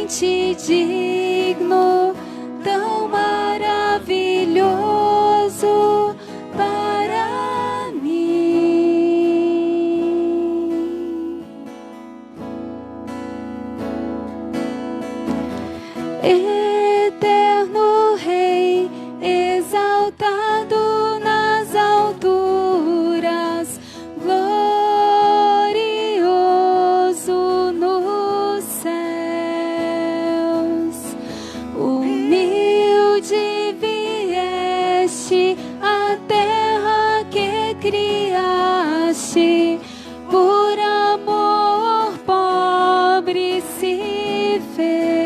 totalmente digno, tão maravilhoso para mim. Eterno Rei, exaltado nas alturas, glorioso nos céus, humilde vieste à terra que criaste, por amor pobre se fez.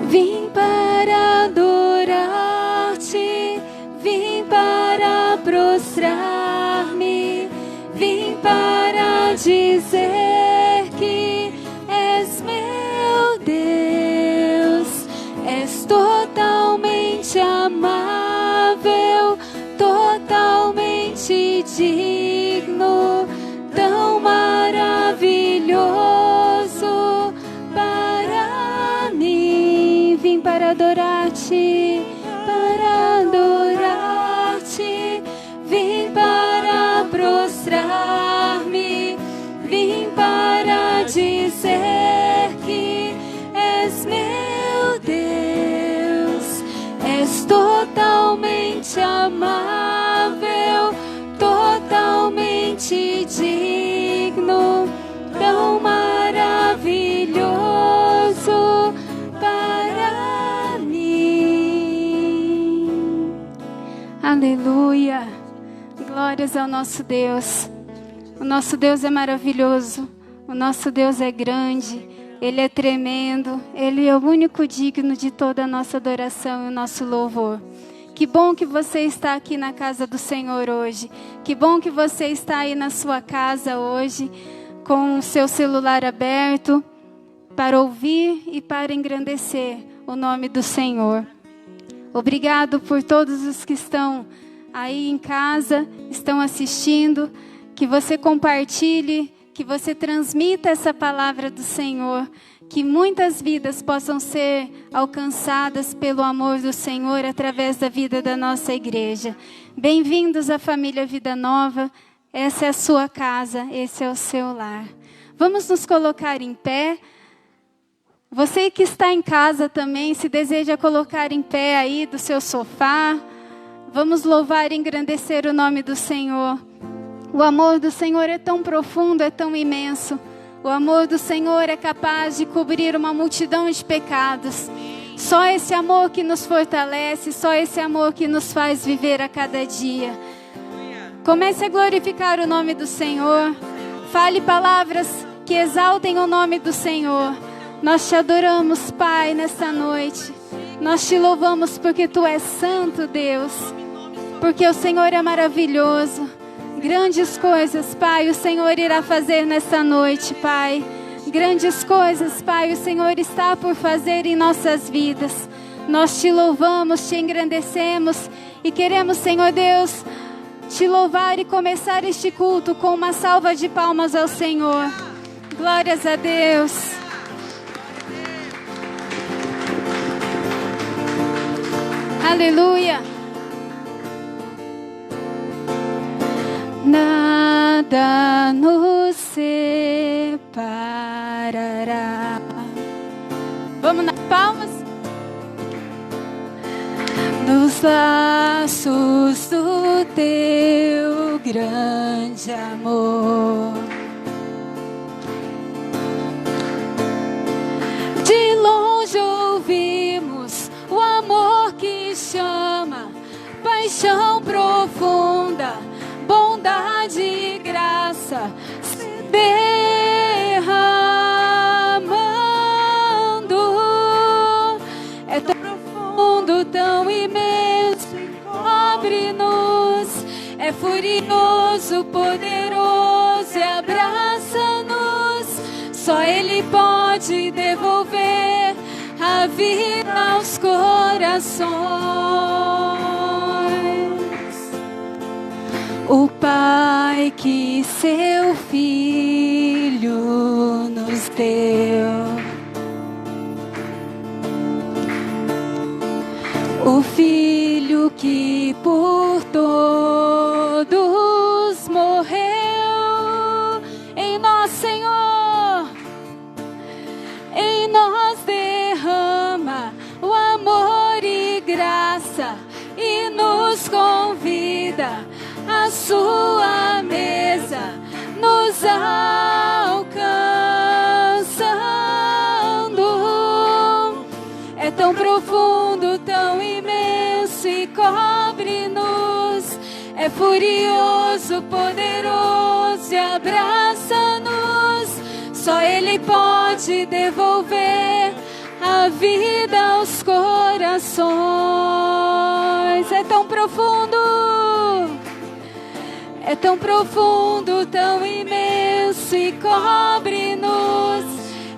Vim para adorar-te, vim para prostrar-me, vim para dizer que és meu Deus, és totalmente amável, totalmente digno, tão maravilhoso para mim. Vim para adorar-te, para adorar-te, vim para prostrar-me, vim para dizer que és meu Deus, és totalmente amável, totalmente digno, tão maravilhoso para mim. Aleluia! Glórias ao nosso Deus. O nosso Deus é maravilhoso, o nosso Deus é grande, Ele é tremendo, Ele é o único digno de toda a nossa adoração e o nosso louvor. Que bom que você está aqui na casa do Senhor hoje. Que bom que você está aí na sua casa hoje, com o seu celular aberto, para ouvir e para engrandecer o nome do Senhor. Obrigado por todos os que estão aí em casa, estão assistindo. Que você compartilhe, que você transmita essa palavra do Senhor. Que muitas vidas possam ser alcançadas pelo amor do Senhor através da vida da nossa igreja. Bem-vindos à família Vida Nova. Essa é a sua casa, esse é o seu lar. Vamos nos colocar em pé. Você que está em casa também, se deseja colocar em pé aí do seu sofá, vamos louvar e engrandecer o nome do Senhor. O amor do Senhor é tão profundo, é tão imenso. O amor do Senhor é capaz de cobrir uma multidão de pecados. Só esse amor que nos fortalece, só esse amor que nos faz viver a cada dia. Comece a glorificar o nome do Senhor. Fale palavras que exaltem o nome do Senhor. Nós te adoramos, Pai, nesta noite. Nós te louvamos porque Tu és santo, Deus. Porque o Senhor é maravilhoso. Grandes coisas, Pai, o Senhor irá fazer nesta noite, Pai. Grandes coisas, Pai, o Senhor está por fazer em nossas vidas. Nós te louvamos, te engrandecemos e queremos, Senhor Deus, te louvar e começar este culto com uma salva de palmas ao Senhor. Glórias a Deus. Aleluia. Nada nos separará. Vamos nas palmas? Nos laços do Teu grande amor. De longe ouvimos o amor que chama, paixão profunda, bondade e graça se derramando. É tão profundo, tão imenso, cobre-nos. É furioso, poderoso e abraça-nos. Só Ele pode devolver a vida aos corações. O Pai que seu Filho Filho nos deu. O Filho que por todos morreu, em nós, Senhor, em nós derrama o amor e graça e nos convida à sua mesa, nos alcançando. É tão profundo, tão imenso e cobre-nos. É furioso, poderoso e abraça-nos. Só Ele pode devolver a vida aos corações. É tão profundo, tão imenso e cobre-nos.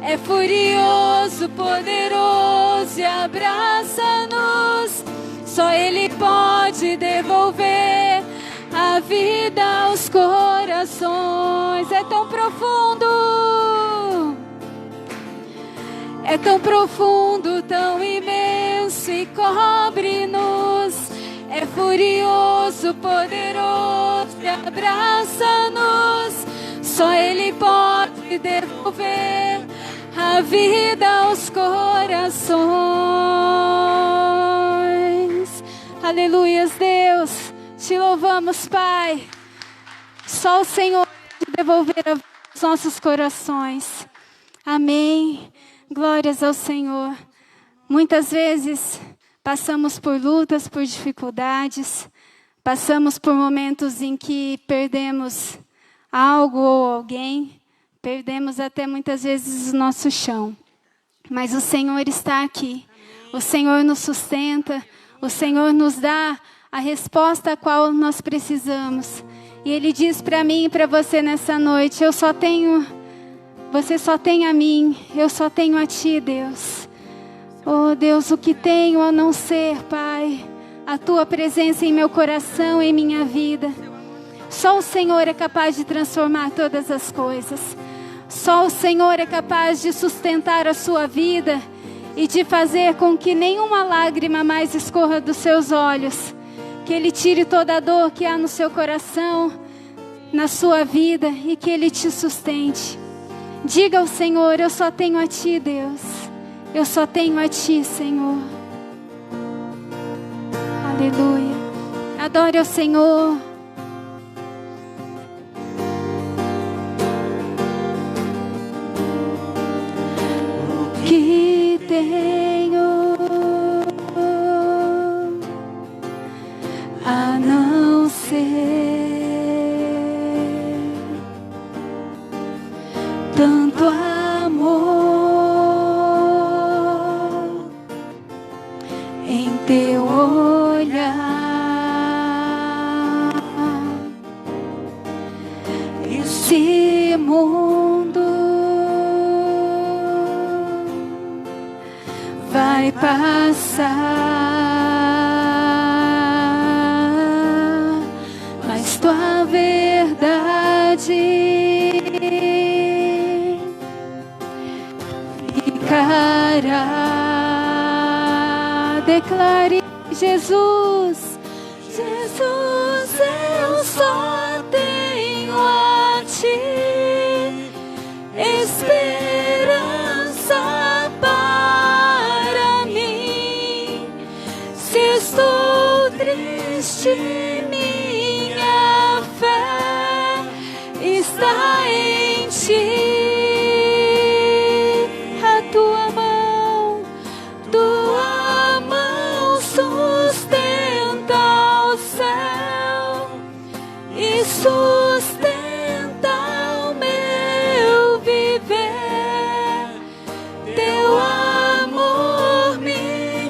É furioso, poderoso e abraça-nos. Só Ele pode devolver a vida aos corações. É tão profundo, tão imenso e cobre-nos. É furioso, poderoso e abraça-nos. Só Ele pode devolver a vida aos corações. Aleluias, Deus. Te louvamos, Pai. Só o Senhor pode devolver a vida aos nossos corações. Amém. Glórias ao Senhor. Muitas vezes passamos por lutas, por dificuldades, passamos por momentos em que perdemos algo ou alguém, perdemos até muitas vezes o nosso chão. Mas o Senhor está aqui, o Senhor nos sustenta, o Senhor nos dá a resposta a qual nós precisamos. E Ele diz para mim e para você nessa noite: você só tem a mim, eu só tenho a Ti, Deus. Oh Deus, o que tenho a não ser, Pai, a Tua presença em meu coração, em minha vida. Só o Senhor é capaz de transformar todas as coisas. Só o Senhor é capaz de sustentar a sua vida e de fazer com que nenhuma lágrima mais escorra dos seus olhos. Que Ele tire toda a dor que há no seu coração, na sua vida, e que Ele te sustente. Diga ao Senhor: eu só tenho a Ti, Deus. Eu só tenho a Ti, Senhor. Aleluia. Adore ao Senhor. O que tenho a não ser tanto amor em Teu olhar. Esse mundo vai passar, mas Tua verdade ficará. Declare: Jesus, Jesus, eu só tenho a Ti, esperança para mim. Se estou triste, minha fé está em Ti. Sustenta o meu viver, Teu amor me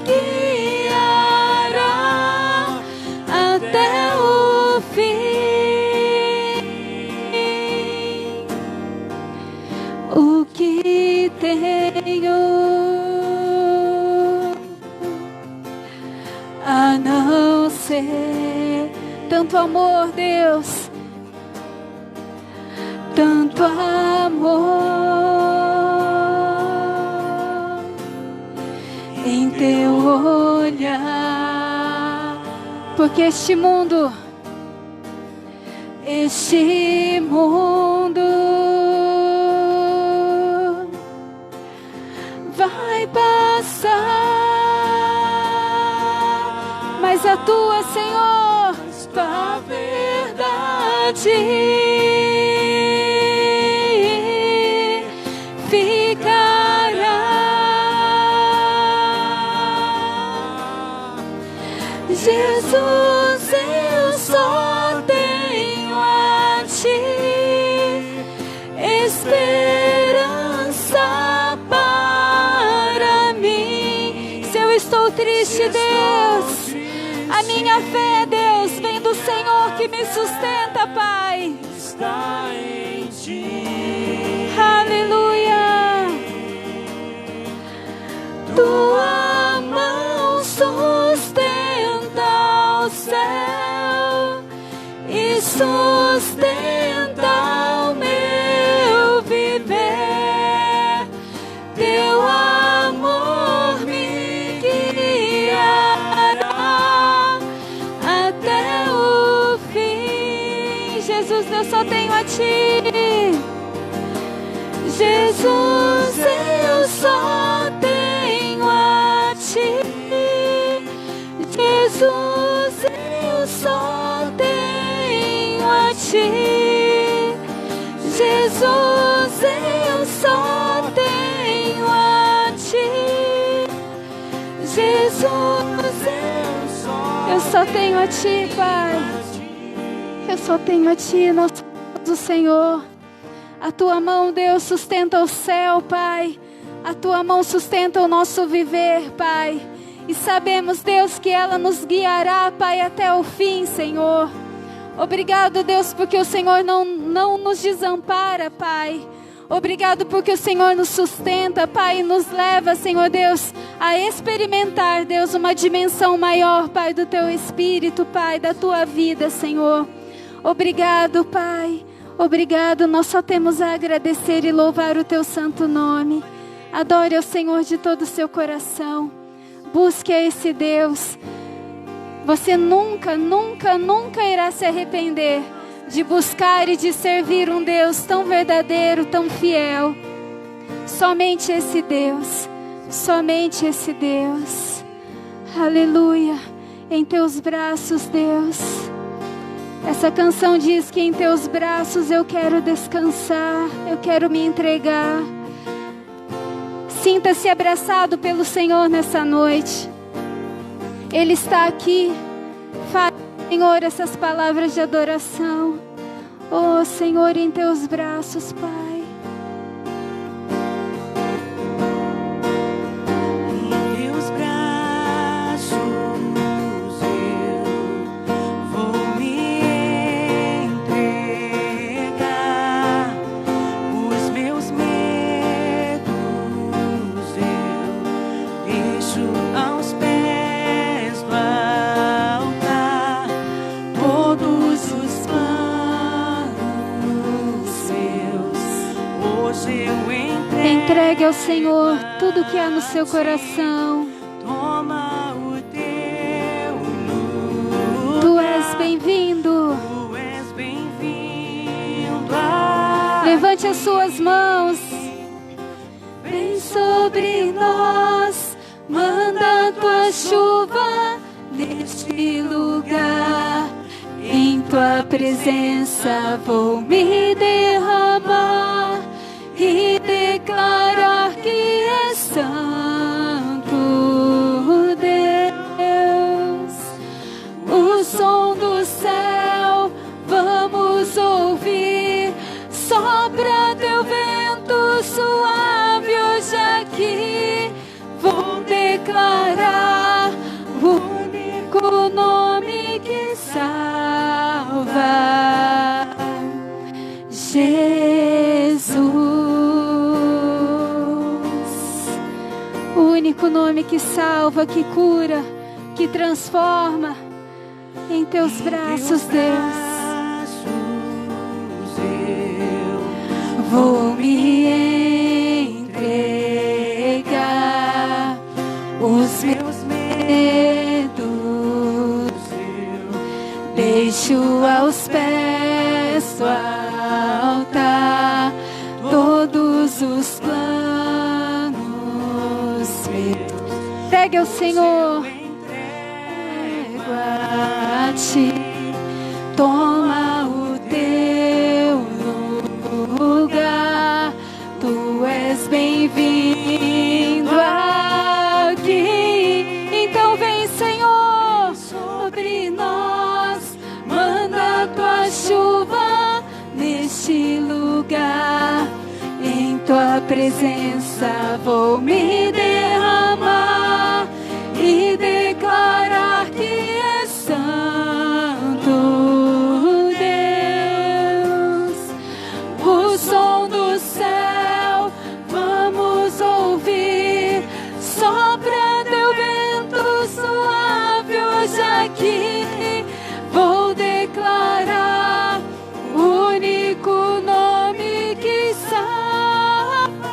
guiará até o fim. O que tenho a não ser tanto amor, Deus, tanto amor brilhar, porque este mundo vai passar, mas a tua, Senhor, tua verdade ficará. Jesus, eu só tenho a ti esperança para mim. Se eu estou triste, Deus, a minha fé, Deus, vem do Senhor que me sustenta, Pai. Está em ti. Aleluia. Tua mão sustenta o céu e sustenta o meu viver. Teu amor me guiará até o fim. Jesus, eu só tenho a ti. Jesus, eu só tenho a ti. Jesus, eu só tenho a ti. Jesus, eu só tenho a ti. Jesus, eu só tenho a ti, Pai. Eu só tenho a ti, nosso Senhor. A tua mão, Deus, sustenta o céu, Pai. A tua mão sustenta o nosso viver, Pai. E sabemos, Deus, que ela nos guiará, Pai, até o fim, Senhor. Obrigado, Deus, porque o Senhor não nos desampara, Pai. Obrigado porque o Senhor nos sustenta, Pai, e nos leva, Senhor Deus, a experimentar, Deus, uma dimensão maior, Pai, do Teu Espírito, Pai, da Tua vida, Senhor. Obrigado, Pai. Obrigado, nós só temos a agradecer e louvar o Teu santo nome. Adore ao Senhor de todo o seu coração. Busque a esse Deus. Você nunca, nunca, nunca irá se arrepender de buscar e de servir um Deus tão verdadeiro, tão fiel. Somente esse Deus. Somente esse Deus. Aleluia. Em Teus braços, Deus. Essa canção diz que em Teus braços eu quero descansar, eu quero me entregar. Sinta-se abraçado pelo Senhor nessa noite. Ele está aqui. Fale, Senhor, essas palavras de adoração. Oh, Senhor, em Teus braços, Pai. Entregue ao Senhor tudo que há no seu coração. Toma o teu lugar. Tu és bem-vindo. Tu és bem-vindo. Levante as suas mãos. Vem sobre nós, manda a tua chuva neste lugar. Em tua presença vou me derramar e declarar que és santo, Deus. O som do céu vamos ouvir, sopra teu vento suave hoje aqui. Vou declarar o único nome que salva, Jesus. O único nome que salva, que cura, que transforma. Em Teus braços, Deus, eu vou me entregar. Os meus medos os planos meus. Entregue ao Senhor. Entrego a ti. Toma o teu lugar. Tu és bem-vindo aqui. Então vem, Senhor, sobre nós. Manda a tua chuva neste lugar. Em tua presença vou me derramar e declarar que és santo, Deus. O som do céu vamos ouvir, sopra teu vento suave hoje aqui. Vou declarar o único nome que salva,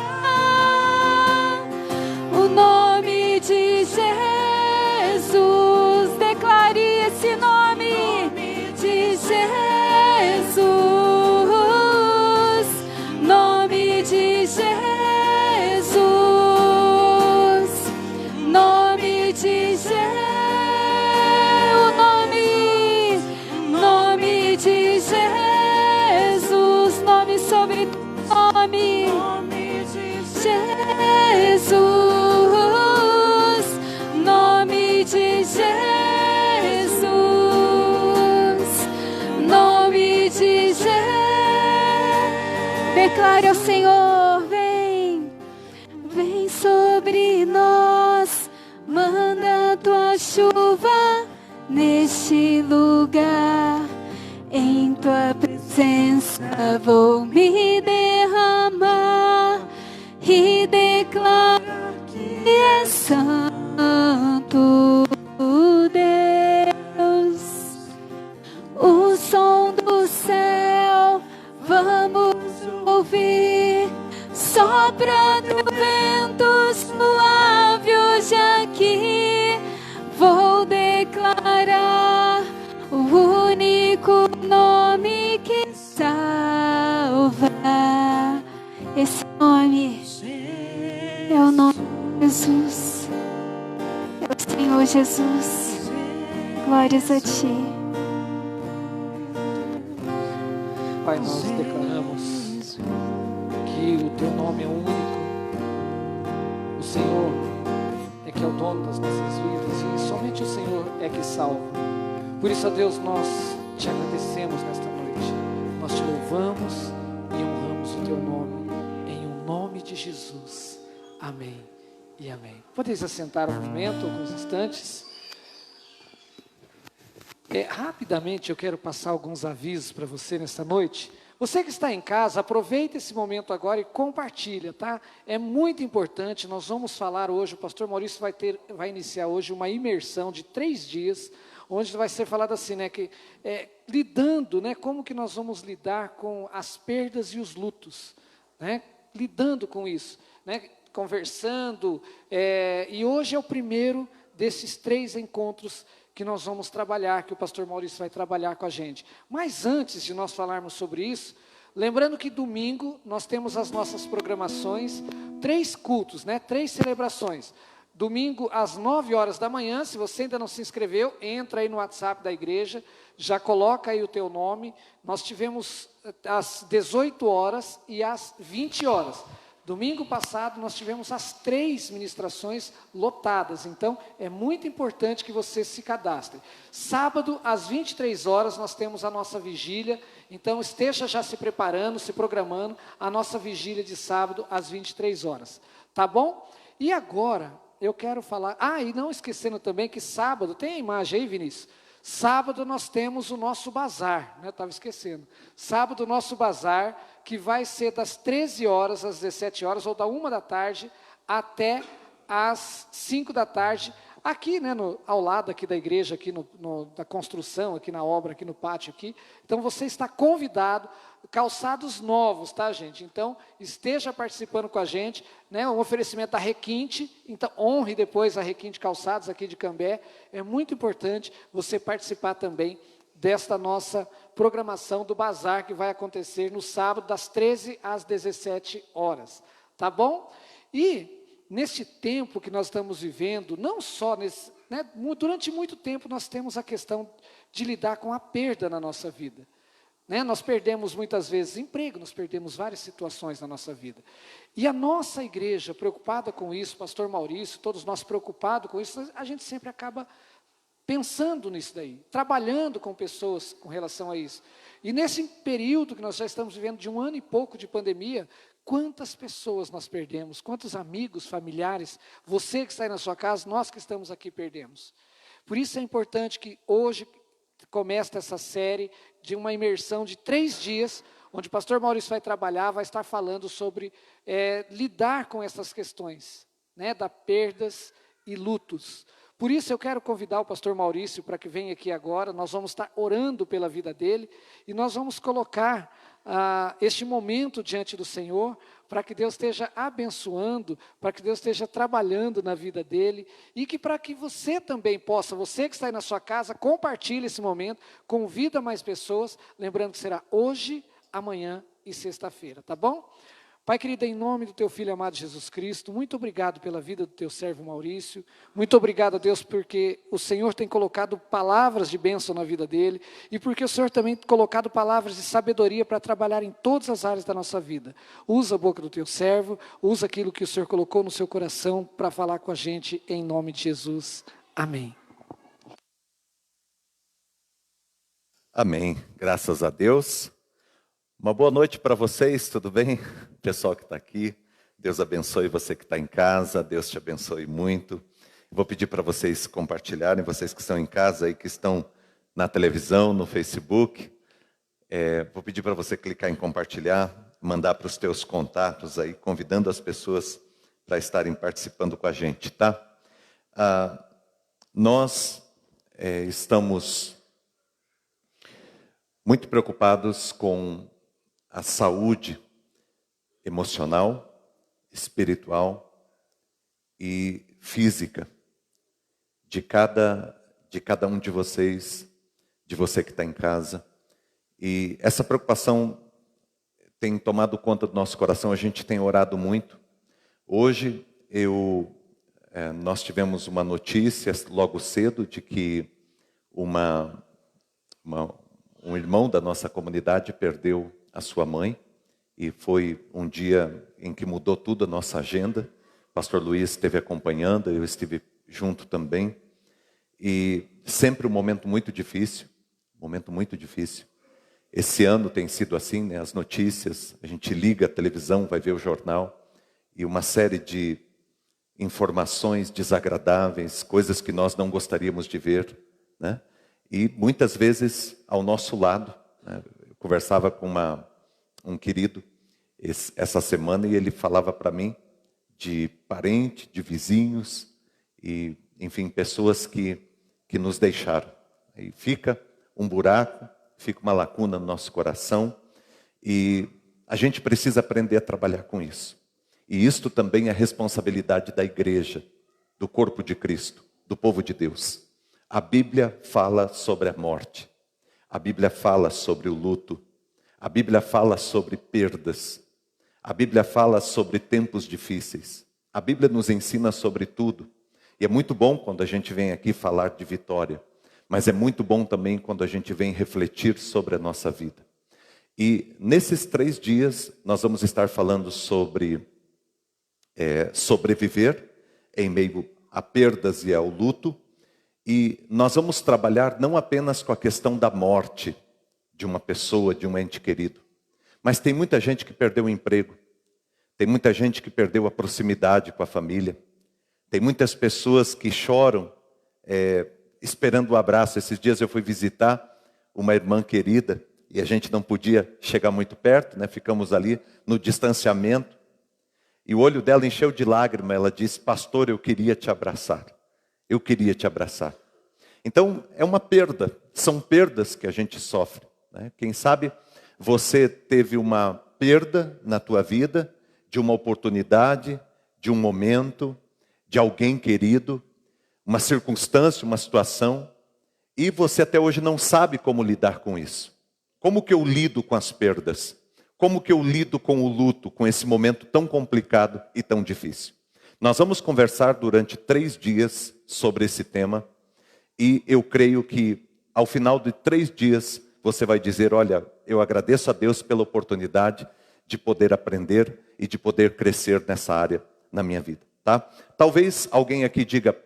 o nome de Jesus. Declare esse nome de Jesus, nome de Jesus, nome de Jesus, nome de Jesus, nome sobre nome, Jesus, nome de Jesus, nome de Jesus. Declare ao Senhor, vem, vem sobre nós, manda a tua chuva neste lugar. Em tua presença vou me derramar e declaro que és santo, Deus. O som do céu vamos ouvir, sopra teu vento suave hoje aqui. Vou declarar o único nome que salva. Esse nome é o nome de Jesus. É o Senhor Jesus. Glórias a ti. Pai, nós declaramos que o teu nome é único. O Senhor é que é o dono das nossas vidas e somente o Senhor é que salva. Por isso, ó Deus, nós te agradecemos nesta noite. Nós te louvamos e honramos o teu nome, em o nome de Jesus. Amém e amém. Podeis assentar um momento, alguns instantes. Rapidamente eu quero passar alguns avisos para você nesta noite. Você que está em casa, aproveita esse momento agora e compartilha, tá? É muito importante. Nós vamos falar hoje, o pastor Maurício vai iniciar hoje uma imersão de 3 dias, onde vai ser falado assim, né, que lidando, né, como que nós vamos lidar com as perdas e os lutos, né, lidando com isso, né, conversando, e hoje é o primeiro desses 3 encontros que nós vamos trabalhar, que o pastor Maurício vai trabalhar com a gente. Mas antes de nós falarmos sobre isso, lembrando que domingo nós temos as nossas programações, 3 cultos, né, 3 celebrações. Domingo às 9 horas da manhã, se você ainda não se inscreveu, entra aí no WhatsApp da igreja, já coloca aí o teu nome. Nós tivemos às 18 horas e às 20 horas. Domingo passado nós tivemos as 3 ministrações lotadas, então é muito importante que você se cadastre. Sábado às 23 horas nós temos a nossa vigília, então esteja já se preparando, se programando, a nossa vigília de sábado às 23 horas, tá bom? E agora eu quero falar, e não esquecendo também que sábado, tem a imagem aí, Vinícius? Sábado nós temos o nosso bazar, né? Estava esquecendo. Sábado o nosso bazar, que vai ser das 13 horas às 17 horas, ou da 1 da tarde até às 5 da tarde, aqui, né, ao lado aqui da igreja, aqui da construção, aqui na obra, aqui no pátio aqui. Então você está convidado, calçados novos, tá, gente? Então esteja participando com a gente, né? Um oferecimento da Requinte, então honre depois a Requinte Calçados aqui de Cambé. É muito importante você participar também desta nossa programação do bazar que vai acontecer no sábado das 13 às 17 horas, tá bom? E neste tempo que nós estamos vivendo, não só nesse, né, durante muito tempo nós temos a questão de lidar com a perda na nossa vida. Né? Nós perdemos muitas vezes emprego, nós perdemos várias situações na nossa vida. E a nossa igreja, preocupada com isso, pastor Maurício, todos nós preocupados com isso, a gente sempre acaba pensando nisso daí, trabalhando com pessoas com relação a isso. E nesse período que nós já estamos vivendo de 1 ano e pouco de pandemia, quantas pessoas nós perdemos, quantos amigos, familiares, você que está aí na sua casa, nós que estamos aqui perdemos. Por isso é importante que hoje começa essa série de uma imersão de 3 dias, onde o pastor Maurício vai trabalhar, vai estar falando sobre lidar com essas questões, né, da perdas e lutos. Por isso eu quero convidar o pastor Maurício para que venha aqui agora, nós vamos estar orando pela vida dele, e nós vamos colocar este momento diante do Senhor, para que Deus esteja abençoando, para que Deus esteja trabalhando na vida dele, e que para que você também possa, você que está aí na sua casa, compartilhe esse momento, convida mais pessoas, lembrando que será hoje, amanhã e sexta-feira, tá bom? Pai querido, em nome do teu Filho amado Jesus Cristo, muito obrigado pela vida do teu servo Maurício, muito obrigado a Deus porque o Senhor tem colocado palavras de bênção na vida dele, e porque o Senhor também tem colocado palavras de sabedoria para trabalhar em todas as áreas da nossa vida. Usa a boca do teu servo, usa aquilo que o Senhor colocou no seu coração para falar com a gente, em nome de Jesus. Amém. Amém. Graças a Deus. Uma boa noite para vocês, tudo bem? Pessoal que está aqui, Deus abençoe você que está em casa, Deus te abençoe muito. Vou pedir para vocês compartilharem, vocês que estão em casa e que estão na televisão, no Facebook. Vou pedir para você clicar em compartilhar, mandar para os teus contatos aí, convidando as pessoas para estarem participando com a gente, tá? Nós estamos muito preocupados com a saúde emocional, espiritual e física de cada um de vocês, de você que está em casa. E essa preocupação tem tomado conta do nosso coração, a gente tem orado muito. Hoje nós tivemos uma notícia logo cedo de que um irmão da nossa comunidade perdeu a sua mãe, e foi um dia em que mudou tudo a nossa agenda. O pastor Luiz esteve acompanhando, eu estive junto também, e sempre um momento muito difícil, Esse ano tem sido assim, né? As notícias, a gente liga a televisão, vai ver o jornal, e uma série de informações desagradáveis, coisas que nós não gostaríamos de ver, né? E muitas vezes ao nosso lado, né? Eu conversava com um querido essa semana e ele falava para mim de parente, de vizinhos e, enfim, pessoas que nos deixaram. Aí fica um buraco, fica uma lacuna no nosso coração e a gente precisa aprender a trabalhar com isso. E isto também é responsabilidade da igreja, do corpo de Cristo, do povo de Deus. A Bíblia fala sobre a morte. A Bíblia fala sobre o luto. A Bíblia fala sobre perdas. A Bíblia fala sobre tempos difíceis. A Bíblia nos ensina sobre tudo. E é muito bom quando a gente vem aqui falar de vitória. Mas é muito bom também quando a gente vem refletir sobre a nossa vida. E nesses 3 dias nós vamos estar falando sobre sobreviver em meio a perdas e ao luto. E nós vamos trabalhar não apenas com a questão da morte de uma pessoa, de um ente querido. Mas tem muita gente que perdeu o emprego. Tem muita gente que perdeu a proximidade com a família. Tem muitas pessoas que choram esperando o abraço. Esses dias eu fui visitar uma irmã querida e a gente não podia chegar muito perto, né? Ficamos ali no distanciamento. E o olho dela encheu de lágrima. Ela disse: pastor, eu queria te abraçar. Eu queria te abraçar. Então, é uma perda. São perdas que a gente sofre, né? Quem sabe você teve uma perda na tua vida, de uma oportunidade, de um momento, de alguém querido, uma circunstância, uma situação. E você até hoje não sabe como lidar com isso. Como que eu lido com as perdas? Como que eu lido com o luto, com esse momento tão complicado e tão difícil? Nós vamos conversar durante 3 dias sobre esse tema. E eu creio que ao final de 3 dias você vai dizer, olha, eu agradeço a Deus pela oportunidade de poder aprender e de poder crescer nessa área na minha vida, tá? Talvez alguém aqui diga,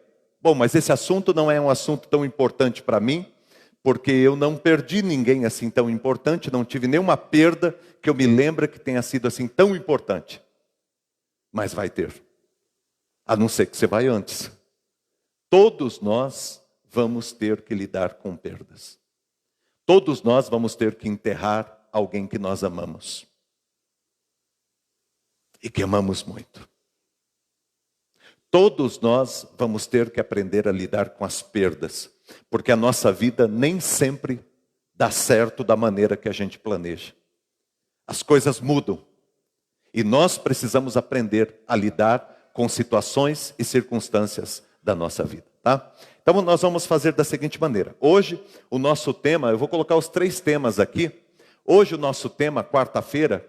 bom, mas esse assunto não é um assunto tão importante para mim, porque eu não perdi ninguém assim tão importante, não tive nenhuma perda que eu me lembre que tenha sido assim tão importante. Mas vai ter, a não ser que você vai antes. Todos nós vamos ter que lidar com perdas. Todos nós vamos ter que enterrar alguém que nós amamos. E que amamos muito. Todos nós vamos ter que aprender a lidar com as perdas. Porque a nossa vida nem sempre dá certo da maneira que a gente planeja. As coisas mudam. E nós precisamos aprender a lidar com situações e circunstâncias da nossa vida, tá? Então nós vamos fazer da seguinte maneira. Hoje o nosso tema, eu vou colocar os 3 temas aqui. Hoje o nosso tema, quarta-feira,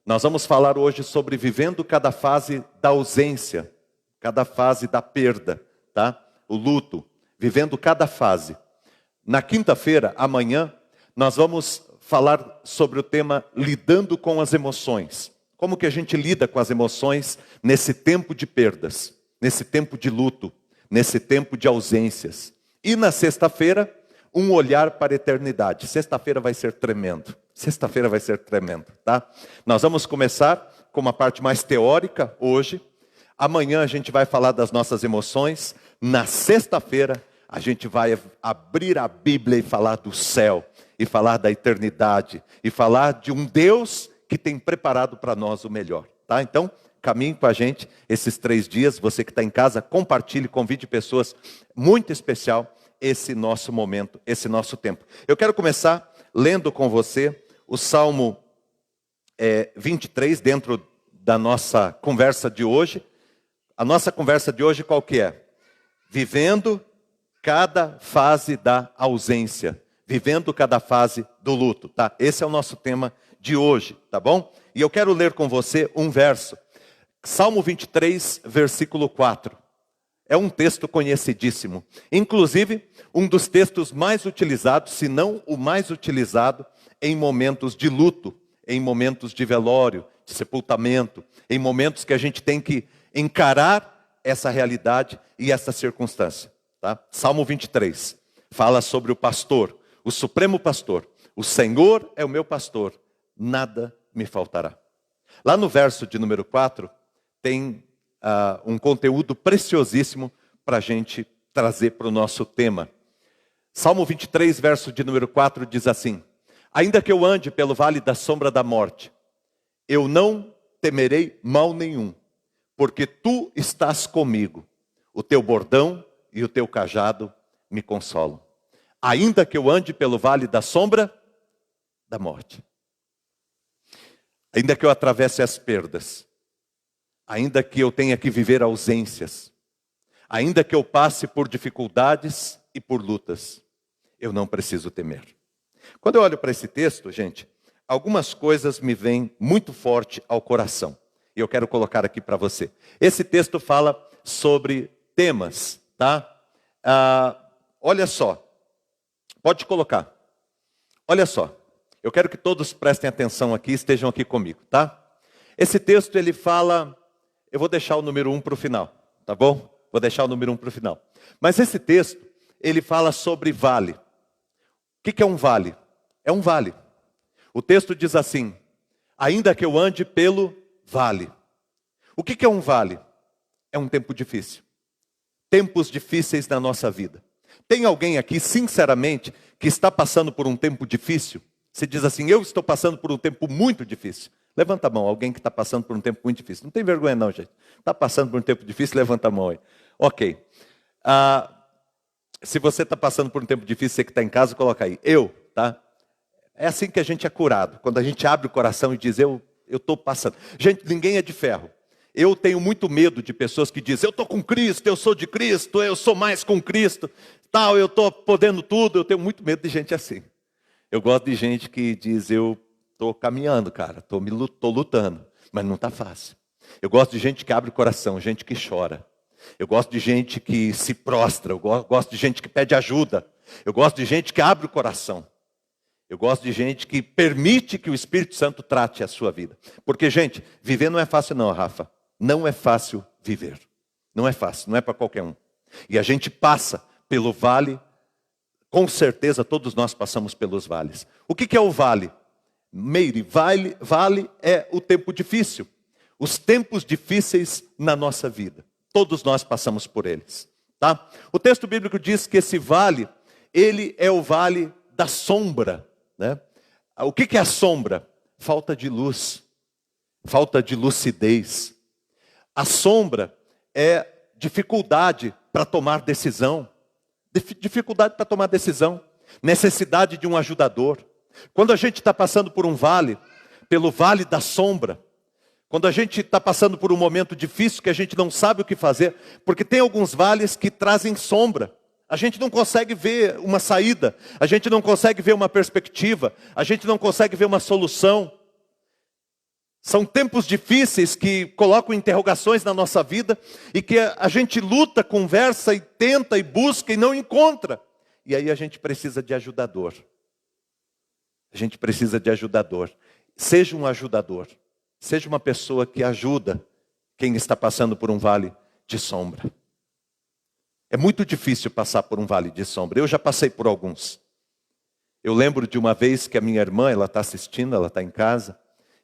nós vamos falar hoje sobre vivendo cada fase da ausência, cada fase da perda, tá? O luto, vivendo cada fase. Na quinta-feira, amanhã, nós vamos falar sobre o tema lidando com as emoções. Como que a gente lida com as emoções nesse tempo de perdas, nesse tempo de luto, nesse tempo de ausências. E na sexta-feira, um olhar para a eternidade. Sexta-feira vai ser tremendo. Sexta-feira vai ser tremendo, tá? Nós vamos começar com uma parte mais teórica hoje. Amanhã a gente vai falar das nossas emoções. Na sexta-feira, a gente vai abrir a Bíblia e falar do céu, e falar da eternidade, e falar de um Deus que tem preparado para nós o melhor, tá? Então, caminhe com a gente esses 3 dias. Você que está em casa, compartilhe, convide pessoas. Muito especial esse nosso momento, esse nosso tempo. Eu quero começar lendo com você o Salmo 23, dentro da nossa conversa de hoje. A nossa conversa de hoje qual que é? Vivendo cada fase da ausência. Vivendo cada fase do luto, tá? Esse é o nosso tema de hoje, tá bom? E eu quero ler com você um verso. Salmo 23, versículo 4. É um texto conhecidíssimo. Inclusive, um dos textos mais utilizados, se não o mais utilizado, em momentos de luto, em momentos de velório, de sepultamento, em momentos que a gente tem que encarar essa realidade e essa circunstância. Tá? Salmo 23 fala sobre o pastor, o supremo pastor. O Senhor é o meu pastor, nada me faltará. Lá no verso de número 4, tem um conteúdo preciosíssimo para a gente trazer para o nosso tema. Salmo 23, verso de número 4 diz assim: ainda que eu ande pelo vale da sombra da morte, eu não temerei mal nenhum, porque tu estás comigo, o teu bordão e o teu cajado me consolam. Ainda que eu ande pelo vale da sombra da morte, ainda que eu atravesse as perdas, ainda que eu tenha que viver ausências, ainda que eu passe por dificuldades e por lutas, eu não preciso temer. Quando eu olho para esse texto, gente, algumas coisas me vêm muito forte ao coração. E eu quero colocar aqui para você. Esse texto fala sobre temas, tá? Olha só. Pode colocar. Olha só. Eu quero que todos prestem atenção aqui, estejam aqui comigo, tá? Esse texto, ele fala... Eu vou deixar o número 1 para o final, tá bom? Vou deixar o número 1 para o final. Mas esse texto, ele fala sobre vale. O que é um vale? É um vale. O texto diz assim: ainda que eu ande pelo vale. O que é um vale? É um tempo difícil. Tempos difíceis na nossa vida. Tem alguém aqui, sinceramente, que está passando por um tempo difícil? Você diz assim: eu estou passando por um tempo muito difícil. Levanta a mão, alguém que está passando por um tempo muito difícil. Não tem vergonha não, gente. Está passando por um tempo difícil, levanta a mão aí. Ok. Se você está passando por um tempo difícil, você que está em casa, coloca aí. Tá? É assim que a gente é curado. Quando a gente abre o coração e diz, eu estou passando. Gente, ninguém é de ferro. Eu tenho muito medo de pessoas que dizem, eu estou com Cristo, eu sou de Cristo, eu sou mais com Cristo, tal, eu estou podendo tudo. Eu tenho muito medo de gente assim. Eu gosto de gente que diz, eu estou caminhando, cara, estou lutando, mas não está fácil. Eu gosto de gente que abre o coração, gente que chora. Eu gosto de gente que se prostra, eu gosto de gente que pede ajuda. Eu gosto de gente que abre o coração. Eu gosto de gente que permite que o Espírito Santo trate a sua vida. Porque, gente, viver não é fácil não, Rafa. Não é fácil viver. Não é fácil, não é para qualquer um. E a gente passa pelo vale, com certeza todos nós passamos pelos vales. O que é o vale? Meire, vale é o tempo difícil. Os tempos difíceis na nossa vida. Todos nós passamos por eles. Tá? O texto bíblico diz que esse vale, ele é o vale da sombra. Né? O que é a sombra? Falta de luz. Falta de lucidez. A sombra é dificuldade para tomar decisão. Dificuldade para tomar decisão. Necessidade de um ajudador. Quando a gente está passando por um vale, pelo vale da sombra, quando a gente está passando por um momento difícil que a gente não sabe o que fazer, porque tem alguns vales que trazem sombra. A gente não consegue ver uma saída, a gente não consegue ver uma perspectiva, a gente não consegue ver uma solução. São tempos difíceis que colocam interrogações na nossa vida e que a gente luta, conversa e tenta e busca e não encontra. E aí a gente precisa de ajudador. A gente precisa de ajudador. Seja um ajudador. Seja uma pessoa que ajuda quem está passando por um vale de sombra. É muito difícil passar por um vale de sombra. Eu já passei por alguns. Eu lembro de uma vez que a minha irmã, ela está assistindo, ela está em casa.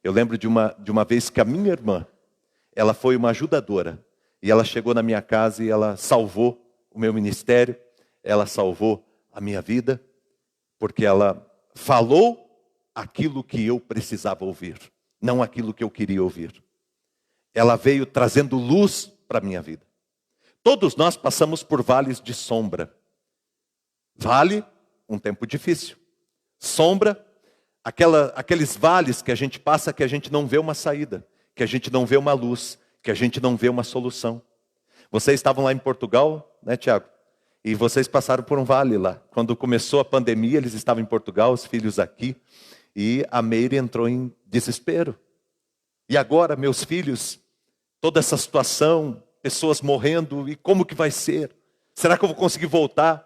Eu lembro de uma vez que a minha irmã, ela foi uma ajudadora. E ela chegou na minha casa e ela salvou o meu ministério. Ela salvou a minha vida. Porque ela falou aquilo que eu precisava ouvir. Não aquilo que eu queria ouvir. Ela veio trazendo luz para a minha vida. Todos nós passamos por vales de sombra. Vale, um tempo difícil. Sombra, aqueles vales que a gente passa que a gente não vê uma saída, que a gente não vê uma luz, que a gente não vê uma solução. Vocês estavam lá em Portugal, né, Tiago? E vocês passaram por um vale lá. Quando começou a pandemia, eles estavam em Portugal, os filhos aqui. E a Meire entrou em desespero. E agora, meus filhos, toda essa situação, pessoas morrendo, e como que vai ser? Será que eu vou conseguir voltar?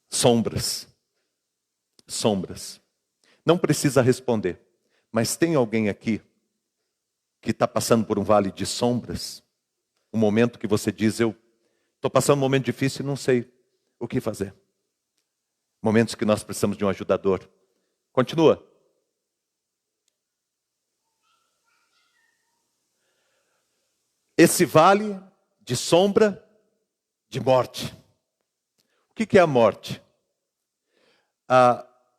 Sombras. Sombras. Não precisa responder. Mas tem alguém aqui que está passando por um vale de sombras? Um momento que você diz, eu estou passando um momento difícil e não sei o que fazer. Momentos que nós precisamos de um ajudador. Continua. Esse vale de sombra de morte. O que é a morte?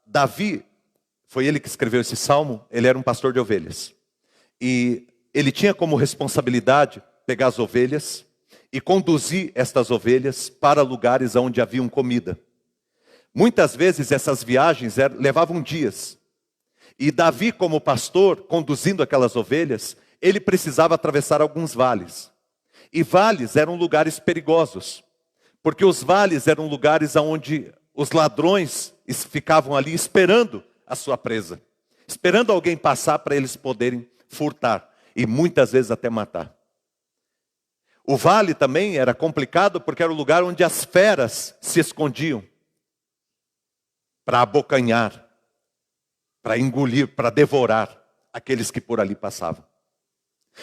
Davi, foi ele que escreveu esse salmo, ele era um pastor de ovelhas. E ele tinha como responsabilidade pegar as ovelhas e conduzir estas ovelhas para lugares onde haviam comida. Muitas vezes essas viagens levavam dias. E Davi, como pastor, conduzindo aquelas ovelhas, ele precisava atravessar alguns vales. E vales eram lugares perigosos. Porque os vales eram lugares onde os ladrões ficavam ali esperando a sua presa. Esperando alguém passar para eles poderem furtar. E muitas vezes até matar. O vale também era complicado porque era o lugar onde as feras se escondiam. Para abocanhar, para engolir, para devorar aqueles que por ali passavam.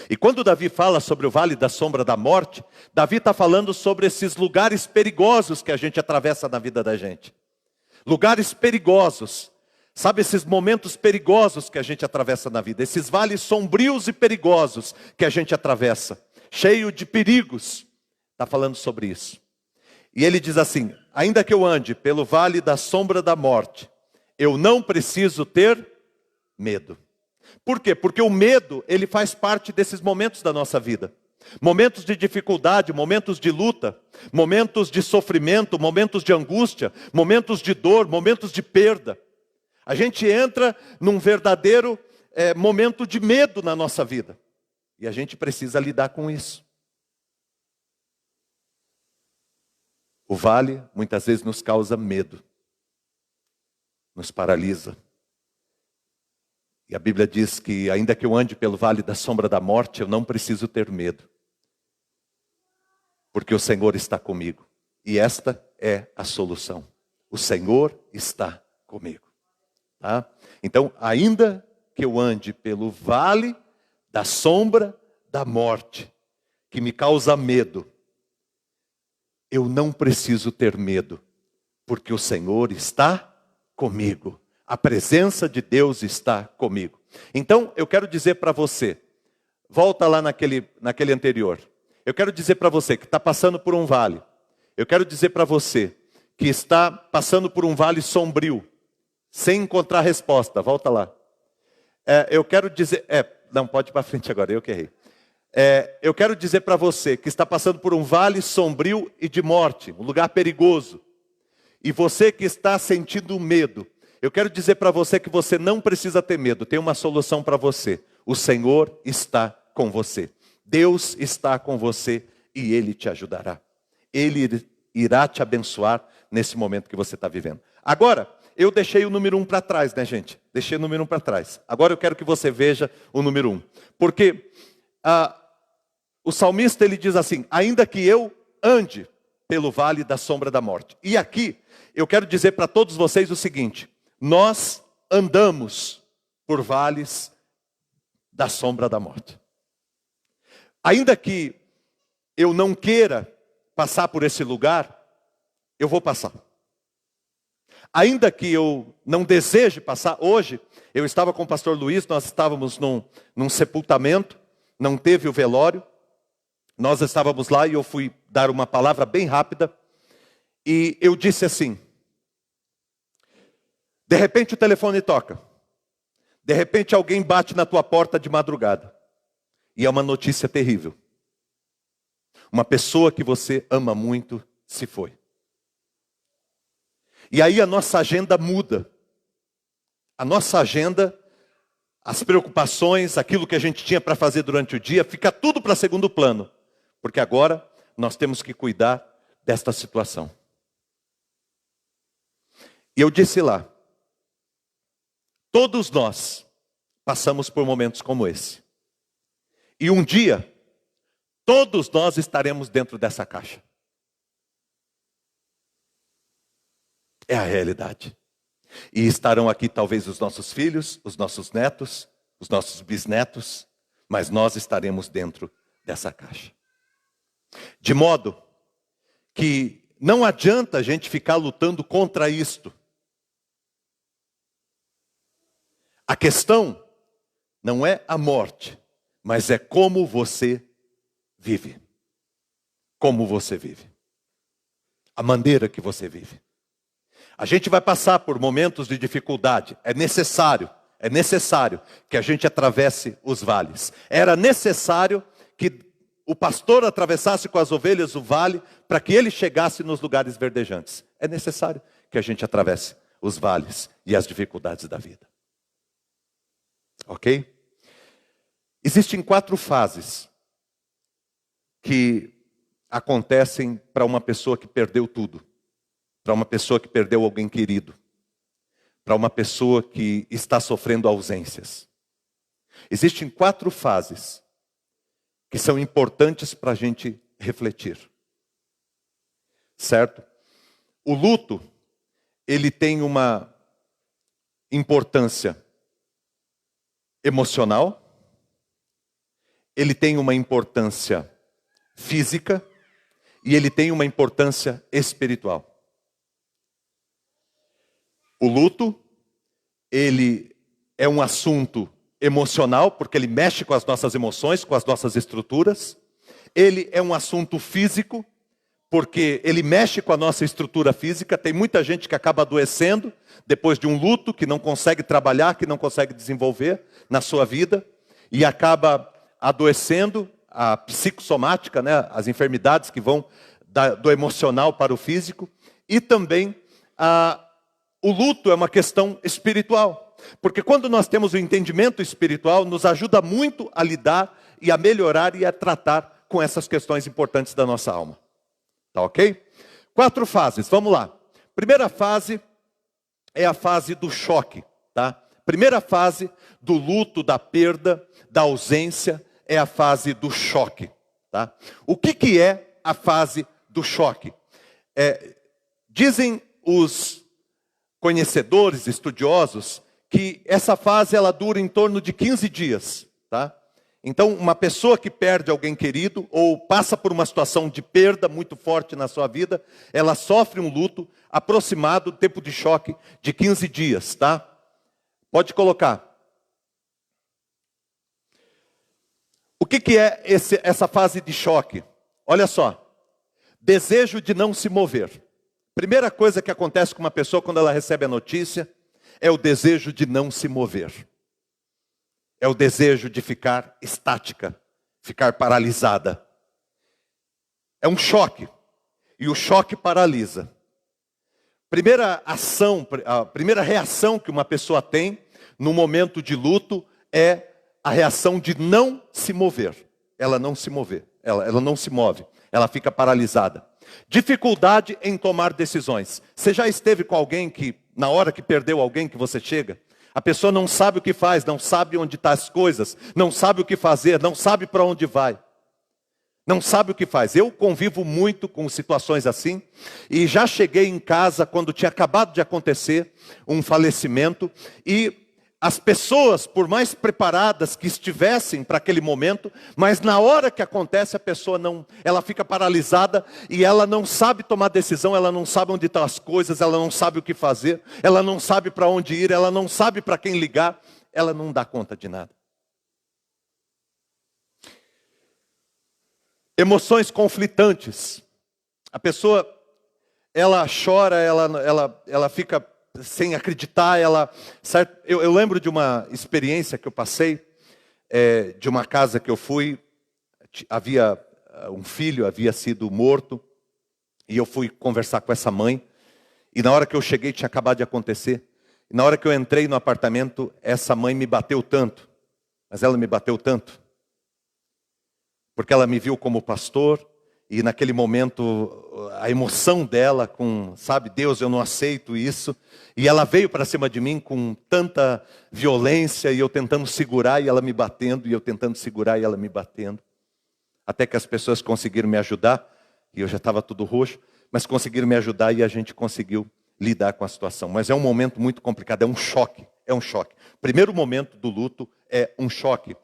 E quando Davi fala sobre o vale da sombra da morte, Davi está falando sobre esses lugares perigosos que a gente atravessa na vida da gente. Lugares perigosos. Sabe esses momentos perigosos que a gente atravessa na vida? Esses vales sombrios e perigosos que a gente atravessa. Cheio de perigos. Está falando sobre isso. E ele diz assim, ainda que eu ande pelo vale da sombra da morte, eu não preciso ter medo. Por quê? Porque o medo, ele faz parte desses momentos da nossa vida. Momentos de dificuldade, momentos de luta, momentos de sofrimento, momentos de angústia, momentos de dor, momentos de perda. A gente entra num verdadeiro momento de medo na nossa vida. E a gente precisa lidar com isso. O vale muitas vezes nos causa medo, nos paralisa. E a Bíblia diz que ainda que eu ande pelo vale da sombra da morte, eu não preciso ter medo, porque o Senhor está comigo. E esta é a solução. O Senhor está comigo. Tá? Então, ainda que eu ande pelo vale da sombra da morte, que me causa medo, eu não preciso ter medo, porque o Senhor está comigo. A presença de Deus está comigo. Então, eu quero dizer para você, volta lá naquele anterior. Eu quero dizer para você que está passando por um vale. Eu quero dizer para você que está passando por um vale sombrio, sem encontrar resposta. Volta lá. Eu quero dizer... não, pode ir para frente agora, eu que errei. Eu quero dizer para você que está passando por um vale sombrio e de morte, um lugar perigoso. E você que está sentindo medo, eu quero dizer para você que você não precisa ter medo, tem uma solução para você. O Senhor está com você. Deus está com você e Ele te ajudará. Ele irá te abençoar nesse momento que você está vivendo. Agora, eu deixei o número 1 para trás, né, gente? Deixei o número 1 para trás. Agora eu quero que você veja o número 1. Porque o salmista, ele diz assim, ainda que eu ande pelo vale da sombra da morte. E aqui, eu quero dizer para todos vocês o seguinte, nós andamos por vales da sombra da morte. Ainda que eu não queira passar por esse lugar, eu vou passar. Ainda que eu não deseje passar, hoje, eu estava com o pastor Luiz, nós estávamos num sepultamento, não teve o velório, nós estávamos lá e eu fui dar uma palavra bem rápida, e eu disse assim, de repente o telefone toca, de repente alguém bate na tua porta de madrugada, e é uma notícia terrível. Uma pessoa que você ama muito se foi. E aí a nossa agenda muda. A nossa agenda, as preocupações, aquilo que a gente tinha para fazer durante o dia, fica tudo para segundo plano. Porque agora nós temos que cuidar desta situação. E eu disse lá, todos nós passamos por momentos como esse. E um dia, todos nós estaremos dentro dessa caixa. É a realidade. E estarão aqui talvez os nossos filhos, os nossos netos, os nossos bisnetos, mas nós estaremos dentro dessa caixa. De modo que não adianta a gente ficar lutando contra isto. A questão não é a morte, mas é como você vive. Como você vive. A maneira que você vive. A gente vai passar por momentos de dificuldade. É necessário que a gente atravesse os vales. Era necessário que o pastor atravessasse com as ovelhas o vale para que ele chegasse nos lugares verdejantes. É necessário que a gente atravesse os vales e as dificuldades da vida. Ok? Existem 4 fases que acontecem para uma pessoa que perdeu tudo. Para uma pessoa que perdeu alguém querido. Para uma pessoa que está sofrendo ausências. Existem 4 fases que são importantes para a gente refletir. Certo? O luto, ele tem uma importância emocional, ele tem uma importância física e ele tem uma importância espiritual. O luto, ele é um assunto emocional, porque ele mexe com as nossas emoções, com as nossas estruturas. Ele é um assunto físico, porque ele mexe com a nossa estrutura física. Tem muita gente que acaba adoecendo depois de um luto, que não consegue trabalhar, que não consegue desenvolver na sua vida, e acaba adoecendo, a psicossomática, né, as enfermidades que vão do emocional para o físico, e também o luto é uma questão espiritual. Porque quando nós temos o entendimento espiritual, nos ajuda muito a lidar e a melhorar e a tratar com essas questões importantes da nossa alma. Tá ok? 4 fases, vamos lá. Primeira fase é a fase do choque, tá? Primeira fase do luto, da perda, da ausência, é a fase do choque, tá? O que é a fase do choque? Dizem os conhecedores, estudiosos, que essa fase ela dura em torno de 15 dias, tá? Então, uma pessoa que perde alguém querido ou passa por uma situação de perda muito forte na sua vida, ela sofre um luto aproximado do tempo de choque de 15 dias, tá? Pode colocar. O que é essa fase de choque? Olha só. Desejo de não se mover. Primeira coisa que acontece com uma pessoa quando ela recebe a notícia é o desejo de não se mover. É o desejo de ficar estática, ficar paralisada. É um choque. E o choque paralisa. Primeira ação, a primeira reação que uma pessoa tem no momento de luto é a reação de não se mover. Ela não se mover. Ela não se move. Ela fica paralisada. Dificuldade em tomar decisões. Você já esteve com alguém que, na hora que perdeu alguém que você chega, a pessoa não sabe o que faz, não sabe onde estão as coisas, não sabe o que fazer, não sabe para onde vai. Não sabe o que faz. Eu convivo muito com situações assim, e já cheguei em casa quando tinha acabado de acontecer um falecimento, e as pessoas, por mais preparadas que estivessem para aquele momento, mas na hora que acontece a pessoa não, ela fica paralisada e ela não sabe tomar decisão, ela não sabe onde estão as coisas, ela não sabe o que fazer, ela não sabe para onde ir, ela não sabe para quem ligar, ela não dá conta de nada. Emoções conflitantes. A pessoa, ela chora, ela fica sem acreditar, certo? Eu lembro de uma experiência que eu passei, de uma casa que eu fui, havia um filho, havia sido morto, e eu fui conversar com essa mãe, e na hora que eu cheguei tinha acabado de acontecer, e na hora que eu entrei no apartamento, essa mãe me bateu tanto, mas ela me bateu tanto, porque ela me viu como pastor, e naquele momento, a emoção dela com, sabe, Deus, eu não aceito isso. E ela veio para cima de mim com tanta violência, e eu tentando segurar, e ela me batendo, e eu tentando segurar, e ela me batendo. Até que as pessoas conseguiram me ajudar, e eu já estava tudo roxo, mas conseguiram me ajudar, e a gente conseguiu lidar com a situação. Mas é um momento muito complicado, é um choque, é um choque. Primeiro momento do luto é um choque,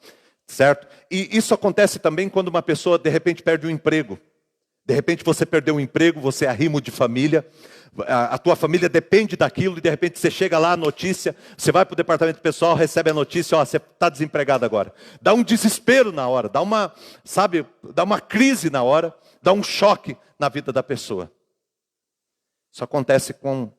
certo? E isso acontece também quando uma pessoa, de repente, perde o emprego. De repente você perdeu um emprego, você é arrimo de família, a tua família depende daquilo, e de repente você chega lá, a notícia, você vai para o departamento pessoal, recebe a notícia, ó, você está desempregado agora. Dá um desespero na hora, dá uma crise na hora, dá um choque na vida da pessoa. Isso acontece com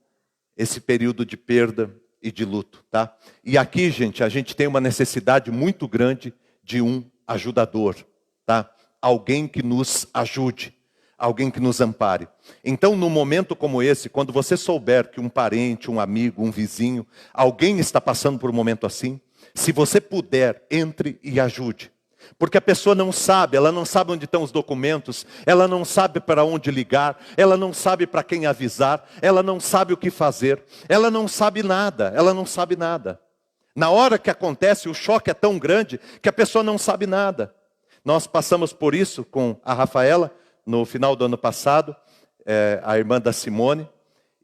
esse período de perda e de luto, tá? E aqui, gente, a gente tem uma necessidade muito grande de um ajudador, tá? Alguém que nos ajude. Alguém que nos ampare. Então, num momento como esse, quando você souber que um parente, um amigo, um vizinho, alguém está passando por um momento assim, se você puder, entre e ajude. Porque a pessoa não sabe, ela não sabe onde estão os documentos, ela não sabe para onde ligar, ela não sabe para quem avisar, ela não sabe o que fazer, ela não sabe nada, ela não sabe nada. Na hora que acontece, o choque é tão grande que a pessoa não sabe nada. Nós passamos por isso com a Rafaela, no final do ano passado, a irmã da Simone,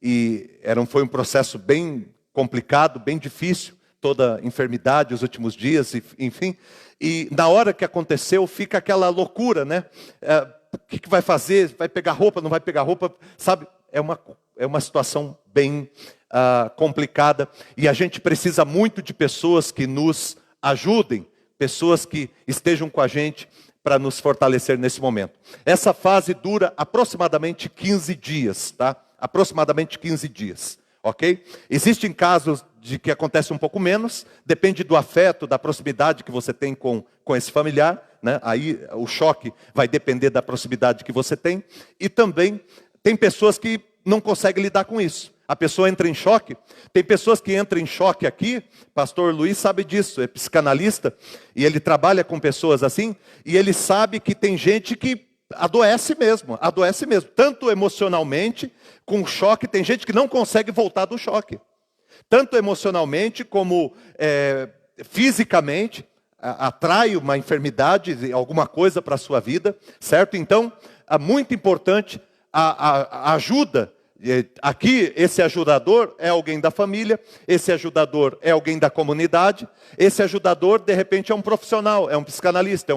e foi um processo bem complicado, bem difícil, toda a enfermidade, os últimos dias, enfim. E na hora que aconteceu, fica aquela loucura, né? O que vai fazer? Vai pegar roupa, não vai pegar roupa? Sabe, é uma situação bem complicada, e a gente precisa muito de pessoas que nos ajudem, pessoas que estejam com a gente, para nos fortalecer nesse momento. Essa fase dura aproximadamente 15 dias, tá? Aproximadamente 15 dias, ok? Existem casos de que acontece um pouco menos, depende do afeto, da proximidade que você tem com esse familiar, né? Aí o choque vai depender da proximidade que você tem, e também tem pessoas que não conseguem lidar com isso. A pessoa entra em choque. Tem pessoas que entram em choque aqui, pastor Luiz sabe disso, é psicanalista, e ele trabalha com pessoas assim, e ele sabe que tem gente que adoece mesmo, tanto emocionalmente, com choque, tem gente que não consegue voltar do choque. Tanto emocionalmente como fisicamente, atrai uma enfermidade, alguma coisa para a sua vida, certo? Então, é muito importante a ajuda. Aqui, esse ajudador é alguém da família, esse ajudador é alguém da comunidade, esse ajudador, de repente, é um profissional, é um psicanalista,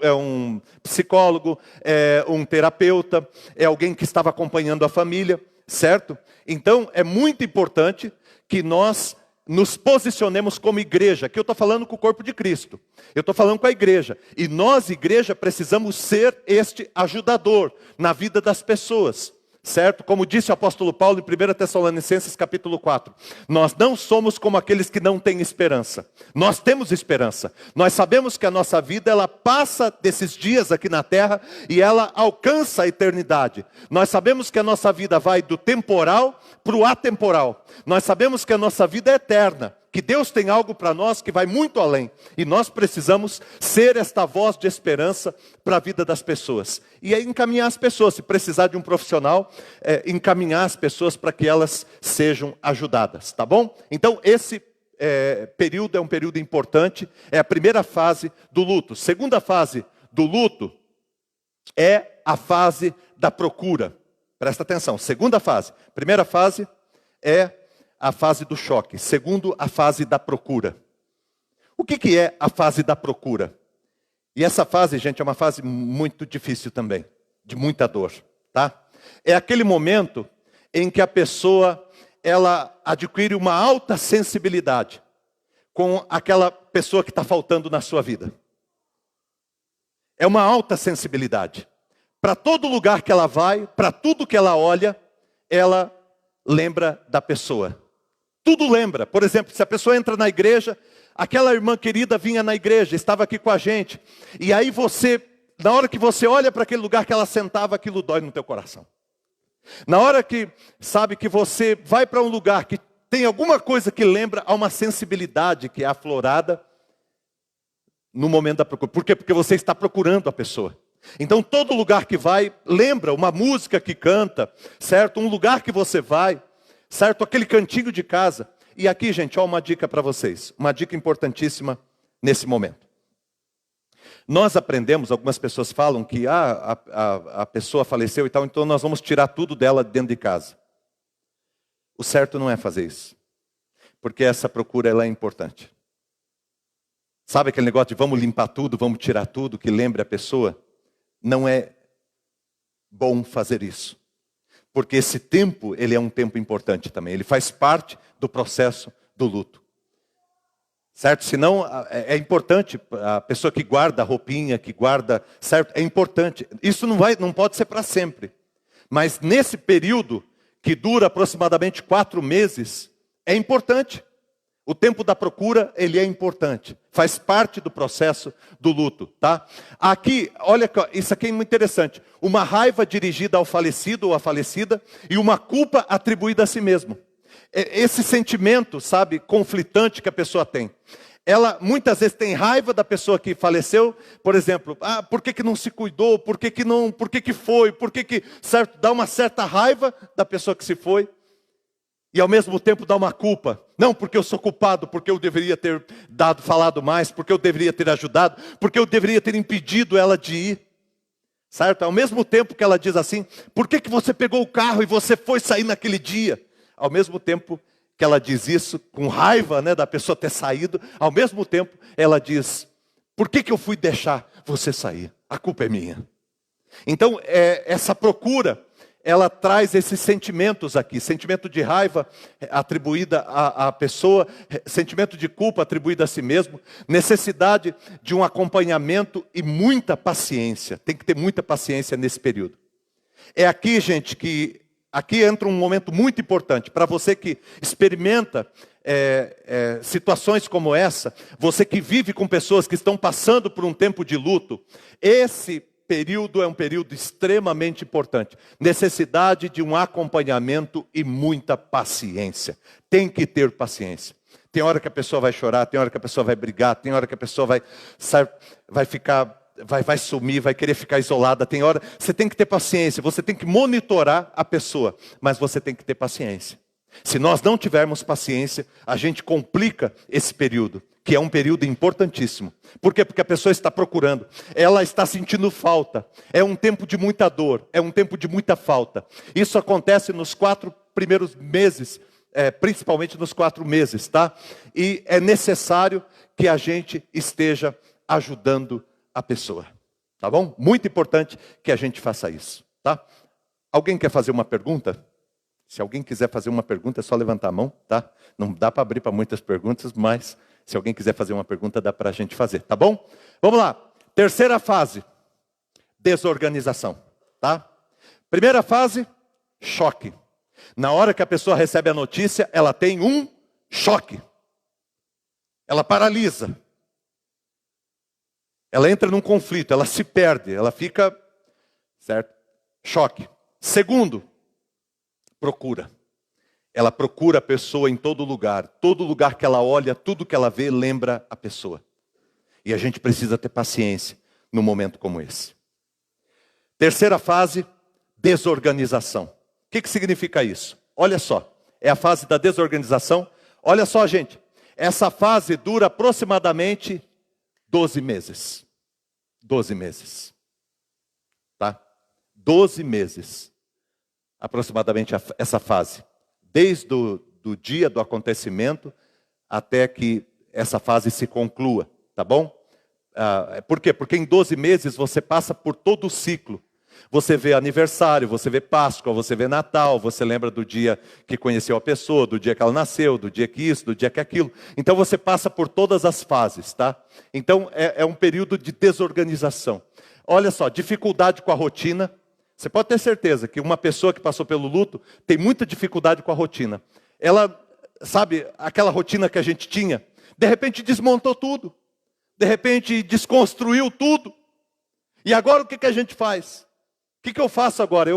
é um psicólogo, é um terapeuta, é alguém que estava acompanhando a família, certo? Então, é muito importante que nós nos posicionemos como igreja. Aqui eu estou falando com o corpo de Cristo, eu estou falando com a igreja. E nós, igreja, precisamos ser este ajudador na vida das pessoas. Certo? Como disse o apóstolo Paulo em 1 Tessalonicenses capítulo 4. Nós não somos como aqueles que não têm esperança. Nós temos esperança. Nós sabemos que a nossa vida, ela passa desses dias aqui na terra e ela alcança a eternidade. Nós sabemos que a nossa vida vai do temporal para o atemporal. Nós sabemos que a nossa vida é eterna. Que Deus tem algo para nós que vai muito além. E nós precisamos ser esta voz de esperança para a vida das pessoas. E aí encaminhar as pessoas. Se precisar de um profissional, encaminhar as pessoas para que elas sejam ajudadas. Tá bom? Então esse período é um período importante. É a primeira fase do luto. Segunda fase do luto é a fase da procura. Presta atenção. Segunda fase. Primeira fase é a fase do choque. Segundo, a fase da procura. O que é a fase da procura? E essa fase, gente, é uma fase muito difícil também, de muita dor, tá? É aquele momento em que a pessoa, ela adquire uma alta sensibilidade com aquela pessoa que está faltando na sua vida. É uma alta sensibilidade. Para todo lugar que ela vai, para tudo que ela olha, ela lembra da pessoa. Tudo lembra. Por exemplo, se a pessoa entra na igreja, aquela irmã querida vinha na igreja, estava aqui com a gente. E aí você, na hora que você olha para aquele lugar que ela sentava, aquilo dói no teu coração. Na hora que, sabe, que você vai para um lugar que tem alguma coisa que lembra, há uma sensibilidade que é aflorada no momento da procura. Por quê? Porque você está procurando a pessoa. Então todo lugar que vai, lembra uma música que canta, certo? Um lugar que você vai, certo? Aquele cantinho de casa. E aqui, gente, ó, uma dica para vocês. Uma dica importantíssima nesse momento. Nós aprendemos, algumas pessoas falam que a pessoa faleceu e tal, então nós vamos tirar tudo dela dentro de casa. O certo não é fazer isso. Porque essa procura, ela é importante. Sabe aquele negócio de vamos limpar tudo, vamos tirar tudo que lembre a pessoa? Não é bom fazer isso. Porque esse tempo, ele é um tempo importante também. Ele faz parte do processo do luto. Certo? Senão, é importante, a pessoa que guarda a roupinha, que guarda, certo? É importante. Isso não pode ser para sempre. Mas nesse período, que dura aproximadamente 4 meses, é importante. O tempo da procura, ele é importante. Faz parte do processo do luto, tá? Aqui, olha, isso aqui é muito interessante. Uma raiva dirigida ao falecido ou à falecida e uma culpa atribuída a si mesmo. Esse sentimento, sabe, conflitante que a pessoa tem. Ela muitas vezes tem raiva da pessoa que faleceu, por exemplo, por que não se cuidou, por que foi, certo? Dá uma certa raiva da pessoa que se foi. E ao mesmo tempo dá uma culpa. Não porque eu sou culpado, porque eu deveria ter falado mais, porque eu deveria ter ajudado, porque eu deveria ter impedido ela de ir. Certo? Ao mesmo tempo que ela diz assim, por que você pegou o carro e você foi sair naquele dia? Ao mesmo tempo que ela diz isso, com raiva, né, da pessoa ter saído, ao mesmo tempo ela diz, por que eu fui deixar você sair? A culpa é minha. Então, essa procura, ela traz esses sentimentos aqui. Sentimento de raiva atribuída à pessoa, sentimento de culpa atribuído a si mesmo, necessidade de um acompanhamento e muita paciência. Tem que ter muita paciência nesse período. É aqui, gente, que aqui entra um momento muito importante. Para você que experimenta situações como essa, você que vive com pessoas que estão passando por um tempo de luto, esse período é um período extremamente importante. Necessidade de um acompanhamento e muita paciência. Tem que ter paciência. Tem hora que a pessoa vai chorar, tem hora que a pessoa vai brigar, tem hora que a pessoa vai sumir, vai querer ficar isolada. Tem hora, você tem que ter paciência, você tem que monitorar a pessoa, mas você tem que ter paciência. Se nós não tivermos paciência, a gente complica esse período, que é um período importantíssimo. Por quê? Porque a pessoa está procurando, ela está sentindo falta. É um tempo de muita dor, é um tempo de muita falta. Isso acontece nos 4 primeiros meses, principalmente nos 4 meses, tá? E é necessário que a gente esteja ajudando a pessoa, tá bom? Muito importante que a gente faça isso, tá? Alguém quer fazer uma pergunta? Se alguém quiser fazer uma pergunta, é só levantar a mão, tá? Não dá para abrir para muitas perguntas, mas se alguém quiser fazer uma pergunta, dá para a gente fazer, tá bom? Vamos lá. Terceira fase, desorganização, tá? Primeira fase, choque. Na hora que a pessoa recebe a notícia, ela tem um choque. Ela paralisa. Ela entra num conflito, ela se perde, ela fica, certo? Choque. Segundo, procura. Ela procura a pessoa em todo lugar. Todo lugar que ela olha, tudo que ela vê, lembra a pessoa. E a gente precisa ter paciência num momento como esse. Terceira fase, desorganização. O que significa isso? Olha só, é a fase da desorganização. Olha só, gente, essa fase dura aproximadamente 12 meses. 12 meses. Tá? 12 meses. Aproximadamente essa fase. Desde o dia do acontecimento até que essa fase se conclua. Tá bom? Por quê? Porque em 12 meses você passa por todo o ciclo. Você vê aniversário, você vê Páscoa, você vê Natal, você lembra do dia que conheceu a pessoa, do dia que ela nasceu, do dia que isso, do dia que aquilo. Então você passa por todas as fases, tá? Então é um período de desorganização. Olha só, dificuldade com a rotina. Você pode ter certeza que uma pessoa que passou pelo luto tem muita dificuldade com a rotina. Ela, sabe, aquela rotina que a gente tinha, de repente desmontou tudo. De repente desconstruiu tudo. E agora o que a gente faz? O que eu faço agora?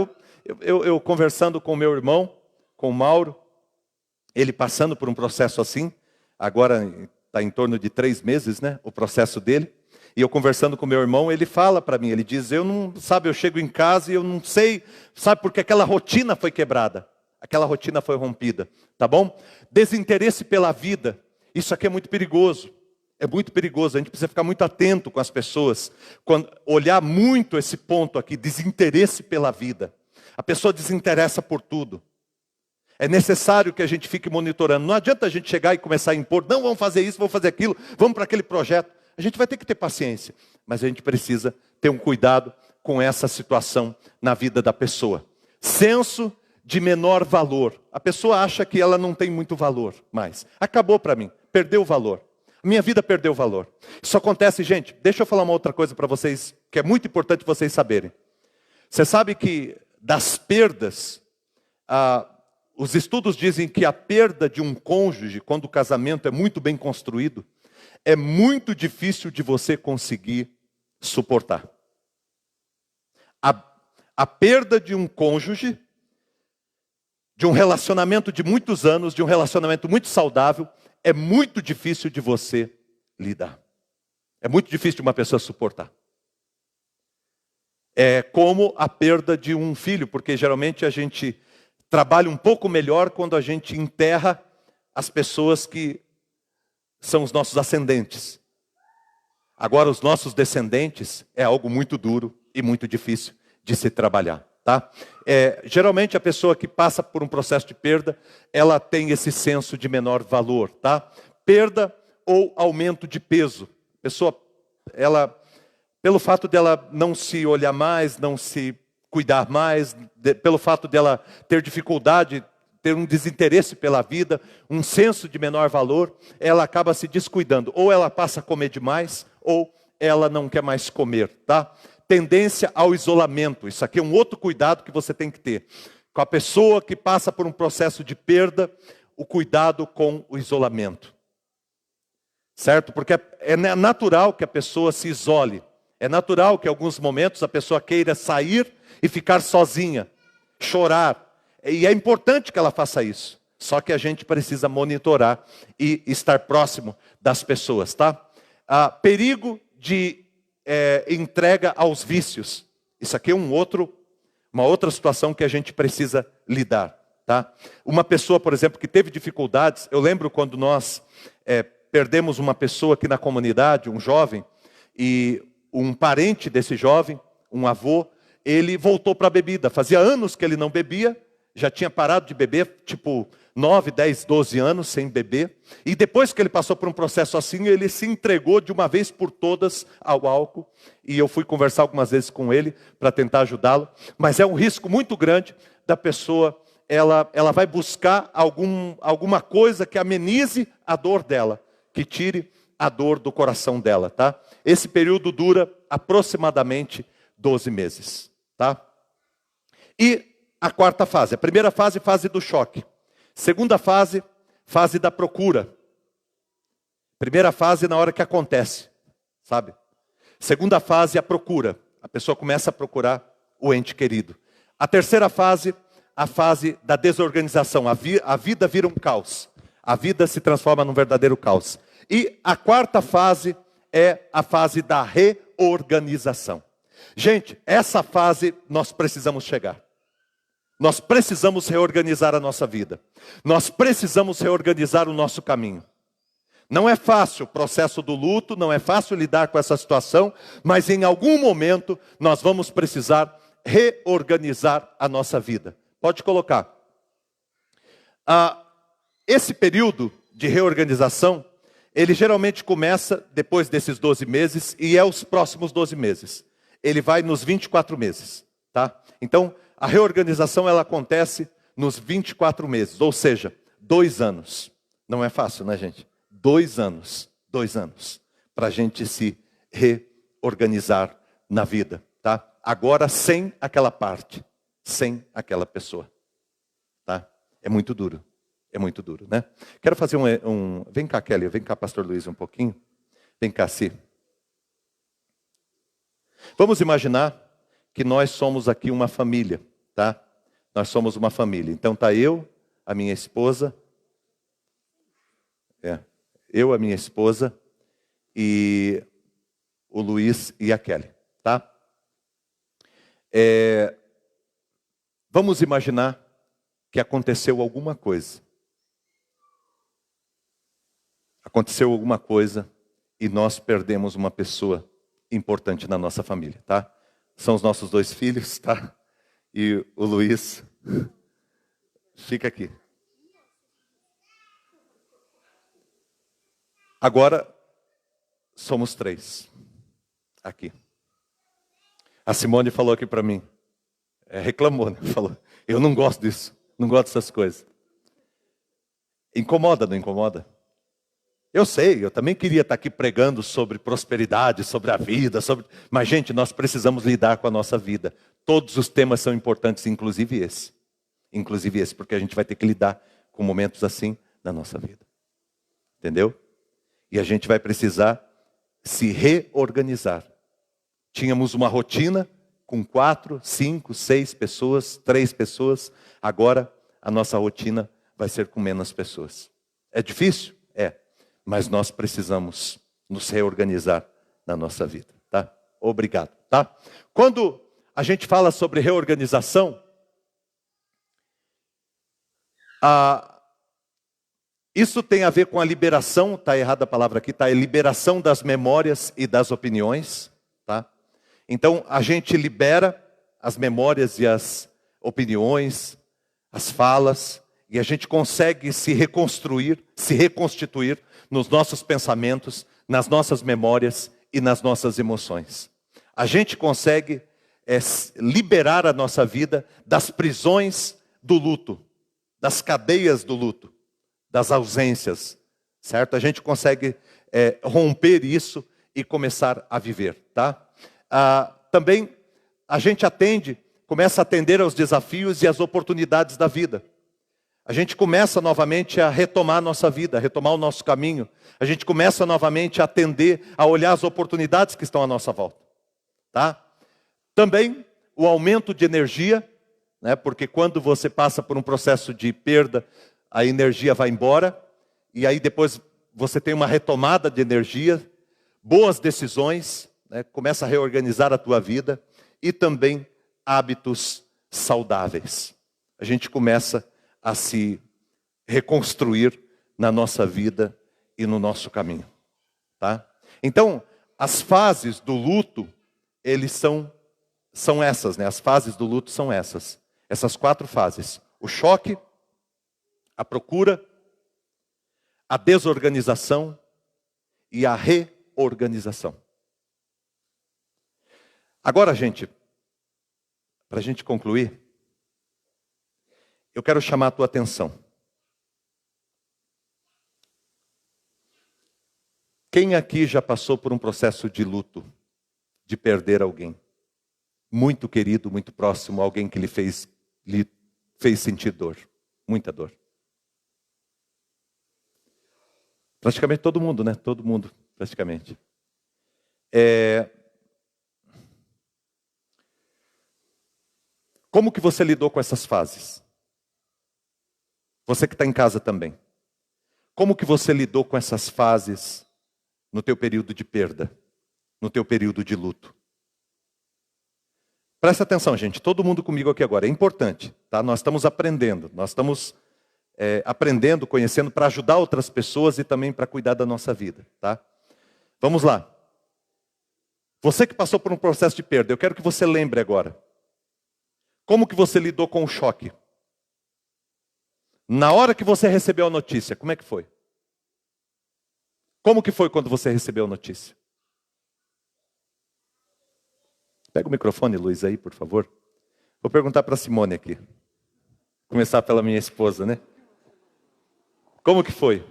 Eu conversando com o meu irmão, com o Mauro, ele passando por um processo assim, agora está em torno de 3 meses, né, o processo dele, e eu conversando com o meu irmão, ele fala para mim, ele diz, eu chego em casa e eu não sei, sabe, porque aquela rotina foi quebrada, aquela rotina foi rompida, tá bom? Desinteresse pela vida, isso aqui é muito perigoso. É muito perigoso, a gente precisa ficar muito atento com as pessoas, olhar muito esse ponto aqui, desinteresse pela vida. A pessoa desinteressa por tudo. É necessário que a gente fique monitorando. Não adianta a gente chegar e começar a impor, não, vamos fazer isso, vamos fazer aquilo, vamos para aquele projeto. A gente vai ter que ter paciência, mas a gente precisa ter um cuidado com essa situação na vida da pessoa. Senso de menor valor. A pessoa acha que ela não tem muito valor mais. Acabou para mim, perdeu o valor. Minha vida perdeu o valor. Isso acontece, gente, deixa eu falar uma outra coisa para vocês, que é muito importante vocês saberem. Você sabe que das perdas, os estudos dizem que a perda de um cônjuge, quando o casamento é muito bem construído, é muito difícil de você conseguir suportar. A perda de um cônjuge, de um relacionamento de muitos anos, de um relacionamento muito saudável, é muito difícil de você lidar. É muito difícil de uma pessoa suportar. É como a perda de um filho, porque geralmente a gente trabalha um pouco melhor quando a gente enterra as pessoas que são os nossos ascendentes. Agora, os nossos descendentes é algo muito duro e muito difícil de se trabalhar. Tá? Geralmente a pessoa que passa por um processo de perda, ela tem esse senso de menor valor, tá? Perda ou aumento de peso. A pessoa, pelo fato dela não se olhar mais, não se cuidar mais, pelo fato dela ter dificuldade, ter um desinteresse pela vida, um senso de menor valor, ela acaba se descuidando. Ou ela passa a comer demais, ou ela não quer mais comer, tá? Tendência ao isolamento. Isso aqui é um outro cuidado que você tem que ter. Com a pessoa que passa por um processo de perda, o cuidado com o isolamento. Certo? Porque é natural que a pessoa se isole. É natural que em alguns momentos a pessoa queira sair e ficar sozinha, chorar. E é importante que ela faça isso. Só que a gente precisa monitorar e estar próximo das pessoas, tá? Perigo de entrega aos vícios. Isso aqui é uma outra situação que a gente precisa lidar, tá? Uma pessoa, por exemplo, que teve dificuldades, eu lembro quando nós perdemos uma pessoa aqui na comunidade, um jovem, e um parente desse jovem, um avô, ele voltou para a bebida. Fazia anos que ele não bebia, já tinha parado de beber, tipo 9, 10, 12 anos sem beber. E depois que ele passou por um processo assim, ele se entregou de uma vez por todas ao álcool. E eu fui conversar algumas vezes com ele para tentar ajudá-lo. Mas é um risco muito grande da pessoa, ela vai buscar alguma coisa que amenize a dor dela, que tire a dor do coração dela, tá? Esse período dura aproximadamente 12 meses, tá? E a quarta fase, a primeira fase, fase do choque. Segunda fase, fase da procura. Primeira fase na hora que acontece, sabe? Segunda fase, a procura. A pessoa começa a procurar o ente querido. A terceira fase, a fase da desorganização. A vida vira um caos. A vida se transforma num verdadeiro caos. E a quarta fase é a fase da reorganização. Gente, essa fase nós precisamos chegar. Nós precisamos reorganizar a nossa vida. Nós precisamos reorganizar o nosso caminho. Não é fácil o processo do luto, não é fácil lidar com essa situação, mas em algum momento nós vamos precisar reorganizar a nossa vida. Pode colocar. Esse período de reorganização, ele geralmente começa depois desses 12 meses e é os próximos 12 meses. Ele vai nos 24 meses, tá? Então, a reorganização ela acontece nos 24 meses, ou seja, 2 anos. Não é fácil, né, gente? 2 anos, 2 anos, para a gente se reorganizar na vida, tá? Agora sem aquela parte, sem aquela pessoa, tá? É muito duro, né? Quero fazer vem cá, Kelly, vem cá, pastor Luiz, um pouquinho. Vem cá, Si. Vamos imaginar que nós somos aqui uma família, tá? Nós somos uma família. Então tá eu, a minha esposa, a minha esposa e o Luiz e a Kelly, tá? Vamos imaginar que aconteceu alguma coisa. Aconteceu alguma coisa e nós perdemos uma pessoa importante na nossa família, tá? São os nossos 2 filhos, tá? E o Luiz fica aqui. Agora somos 3 aqui. A Simone falou aqui para mim, reclamou, né? Falou, eu não gosto disso, não gosto dessas coisas. Incomoda, não incomoda? Eu sei, eu também queria estar aqui pregando sobre prosperidade, sobre a vida, mas gente, nós precisamos lidar com a nossa vida. Todos os temas são importantes, inclusive esse. Inclusive esse, porque a gente vai ter que lidar com momentos assim na nossa vida. Entendeu? E a gente vai precisar se reorganizar. Tínhamos uma rotina com 4, 5, 6 pessoas, 3 pessoas. Agora a nossa rotina vai ser com menos pessoas. É difícil? É. Mas nós precisamos nos reorganizar na nossa vida, tá? Obrigado, tá? Quando a gente fala sobre reorganização, isso tem a ver com a liberação, está errada a palavra aqui, tá? É liberação das memórias e das opiniões, tá? Então, a gente libera as memórias e as opiniões, as falas, e a gente consegue se reconstruir, se reconstituir nos nossos pensamentos, nas nossas memórias e nas nossas emoções. A gente consegue liberar a nossa vida das prisões do luto, das cadeias do luto, das ausências, certo? A gente consegue romper isso e começar a viver, tá? Também a gente começa a atender aos desafios e às oportunidades da vida. A gente começa novamente a retomar a nossa vida, a retomar o nosso caminho. A gente começa novamente a atender, a olhar as oportunidades que estão à nossa volta. tá? Também o aumento de energia, né? Porque quando você passa por um processo de perda, a energia vai embora, e aí depois você tem uma retomada de energia, boas decisões, né? Começa a reorganizar a tua vida, e também hábitos saudáveis. A gente começa a se reconstruir na nossa vida e no nosso caminho, tá? Então, as fases do luto, eles são essas, né? As fases do luto são essas. Essas 4 fases: o choque, a procura, a desorganização e a reorganização. Agora, gente, para a gente concluir, eu quero chamar a tua atenção. Quem aqui já passou por um processo de luto, de perder alguém muito querido, muito próximo, alguém que lhe fez sentir dor, muita dor? Praticamente todo mundo, né? Todo mundo, praticamente. Como que você lidou com essas fases? Você que está em casa também. Como que você lidou com essas fases no teu período de perda, no teu período de luto? Presta atenção, gente, todo mundo comigo aqui agora, é importante, tá? Nós estamos aprendendo, aprendendo, conhecendo para ajudar outras pessoas e também para cuidar da nossa vida, tá? Vamos lá. Você que passou por um processo de perda, eu quero que você lembre agora. Como que você lidou com o choque? Na hora que você recebeu a notícia, como é que foi? Como que foi quando você recebeu a notícia? Pega o microfone, Luiz, aí, por favor. Vou perguntar para a Simone aqui. Começar pela minha esposa, né? Como que foi?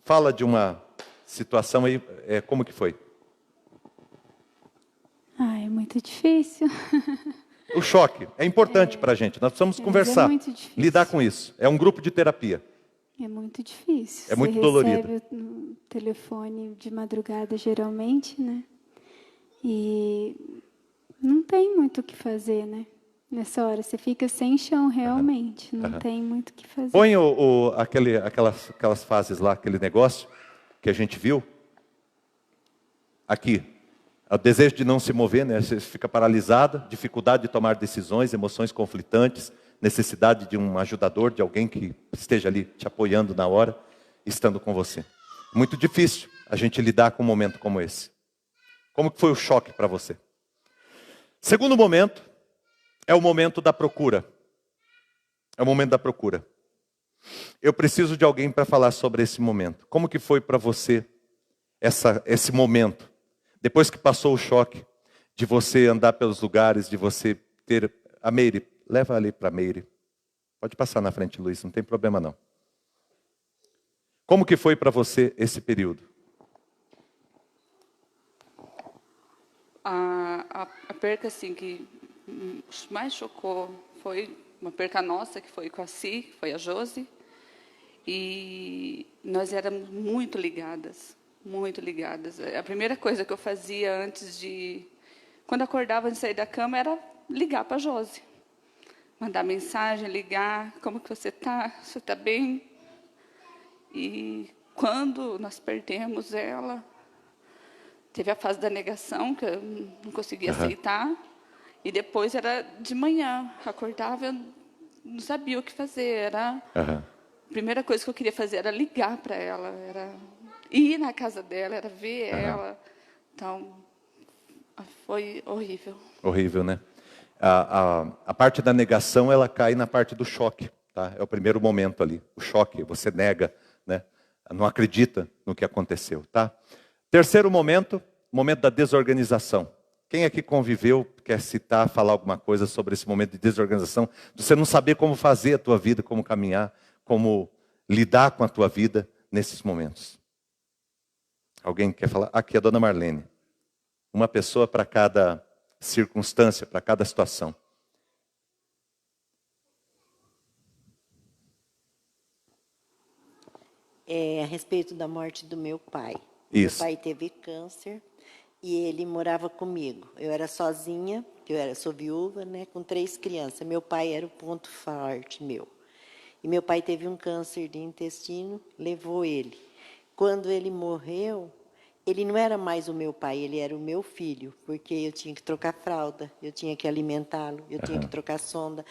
Fala de uma situação aí, como que foi? É muito difícil. O choque é importante para a gente. Nós precisamos conversar, muito difícil. lidar com isso. É um grupo de terapia. É muito difícil. É muito Você dolorido. recebe no telefone de madrugada, geralmente, né? E não tem muito o que fazer, né? Nessa hora, você fica sem chão, realmente. Não tem muito o que fazer. Põe aquelas fases lá, aquele negócio que a gente viu. Aqui. O desejo de não se mover, né? Você fica paralisada, dificuldade de tomar decisões, emoções conflitantes, necessidade de um ajudador, de alguém que esteja ali te apoiando na hora, estando com você. Muito difícil a gente lidar com um momento como esse. Como que foi o choque para você? Segundo momento, é o momento da procura. É o momento da procura. Eu preciso de alguém para falar sobre esse momento. Como que foi para você esse momento? Depois que passou o choque, de você andar pelos lugares, de você ter... A Meire, leva ali para a Meire. Pode passar na frente, Luiz, não tem problema não. Como que foi para você esse período? A perca, assim, que mais chocou foi uma perca nossa, que foi com a Si, que foi a Josi. E nós éramos muito ligadas. Muito ligadas. A primeira coisa que eu fazia antes de... Quando acordava de sair da cama, era ligar para a Josi. Mandar mensagem, ligar, como que você está? Você está bem? E quando nós perdemos ela, teve a fase da negação, que eu não conseguia aceitar. E depois era de manhã. Acordava, eu não sabia o que fazer. A primeira coisa que eu queria fazer era ligar para ela, era... ir na casa dela, era ver ela. Então, foi horrível. Horrível, né? A parte da negação, ela cai na parte do choque. Tá? É o primeiro momento ali. O choque, você nega, né? Não acredita no que aconteceu. Tá? Terceiro momento, momento da desorganização. Quem aqui conviveu, quer citar, falar alguma coisa sobre esse momento de desorganização? Você não saber como fazer a tua vida, como caminhar, como lidar com a tua vida nesses momentos. Alguém quer falar? Aqui é a dona Marlene. Uma pessoa para cada circunstância, para cada situação. A respeito da morte do meu pai. Isso. Meu pai teve câncer e ele morava comigo. Eu era sozinha, sou viúva, né, com 3 crianças. Meu pai era o ponto forte meu. E meu pai teve um câncer de intestino, levou ele. Quando ele morreu, ele não era mais o meu pai, ele era o meu filho, porque eu tinha que trocar fralda, eu tinha que alimentá-lo, eu tinha que trocar sonda.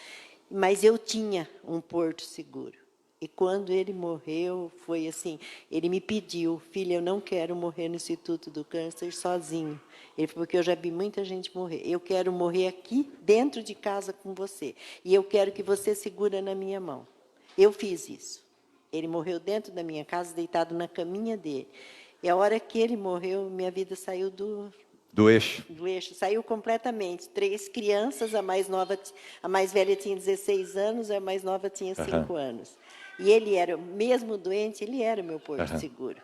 Mas eu tinha um porto seguro. E quando ele morreu, foi assim, ele me pediu, filha, eu não quero morrer no Instituto do Câncer sozinho. Ele falou, porque eu já vi muita gente morrer. Eu quero morrer aqui, dentro de casa com você. E eu quero que você segura na minha mão. Eu fiz isso. Ele morreu dentro da minha casa, deitado na caminha dele. E a hora que ele morreu, minha vida saiu Do eixo. do eixo, saiu completamente. 3 crianças, a mais velha tinha 16 anos, a mais nova tinha 5 anos. E ele era, mesmo doente, ele era o meu porto seguro.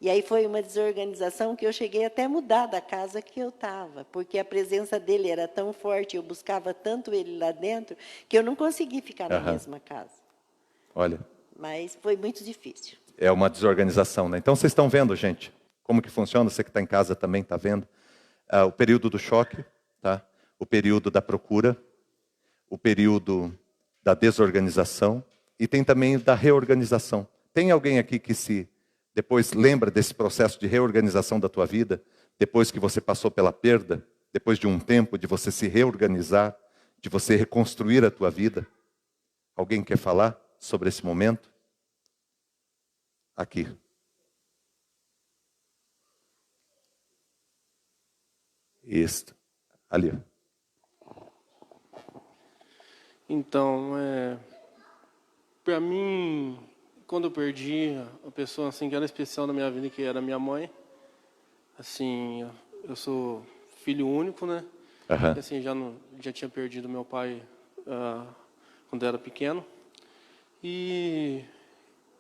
E aí foi uma desorganização que eu cheguei até a mudar da casa que eu estava, porque a presença dele era tão forte, eu buscava tanto ele lá dentro, que eu não consegui ficar na mesma casa. Olha, Mas foi muito difícil. é uma desorganização, né? Então vocês estão vendo, gente, como que funciona? Você que está em casa também está vendo. O período do choque, tá? O período da procura, o período da desorganização e tem também da reorganização. Tem alguém aqui que depois lembra desse processo de reorganização da tua vida, depois que você passou pela perda, depois de um tempo de você se reorganizar, de você reconstruir a tua vida? Alguém quer falar sobre esse momento? Aqui. Isto. Ali. Então, para mim, quando eu perdi a pessoa assim que era especial na minha vida, que era minha mãe, assim, eu sou filho único, né? E, assim, já tinha perdido meu pai quando eu era pequeno. E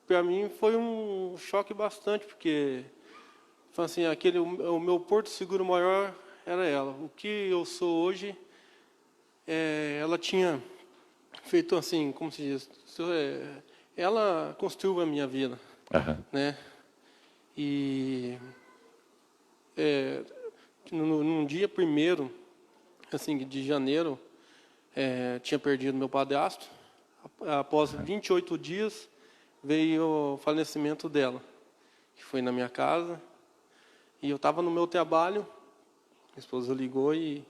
para mim foi um choque bastante, porque assim, o meu porto seguro maior era ela. O que eu sou hoje, ela tinha feito assim, como se diz, ela construiu a minha vida, né? E num dia 1º, assim, de janeiro, tinha perdido meu padrasto. Após 28 dias, veio o falecimento dela, que foi na minha casa. E eu estava no meu trabalho, minha esposa ligou e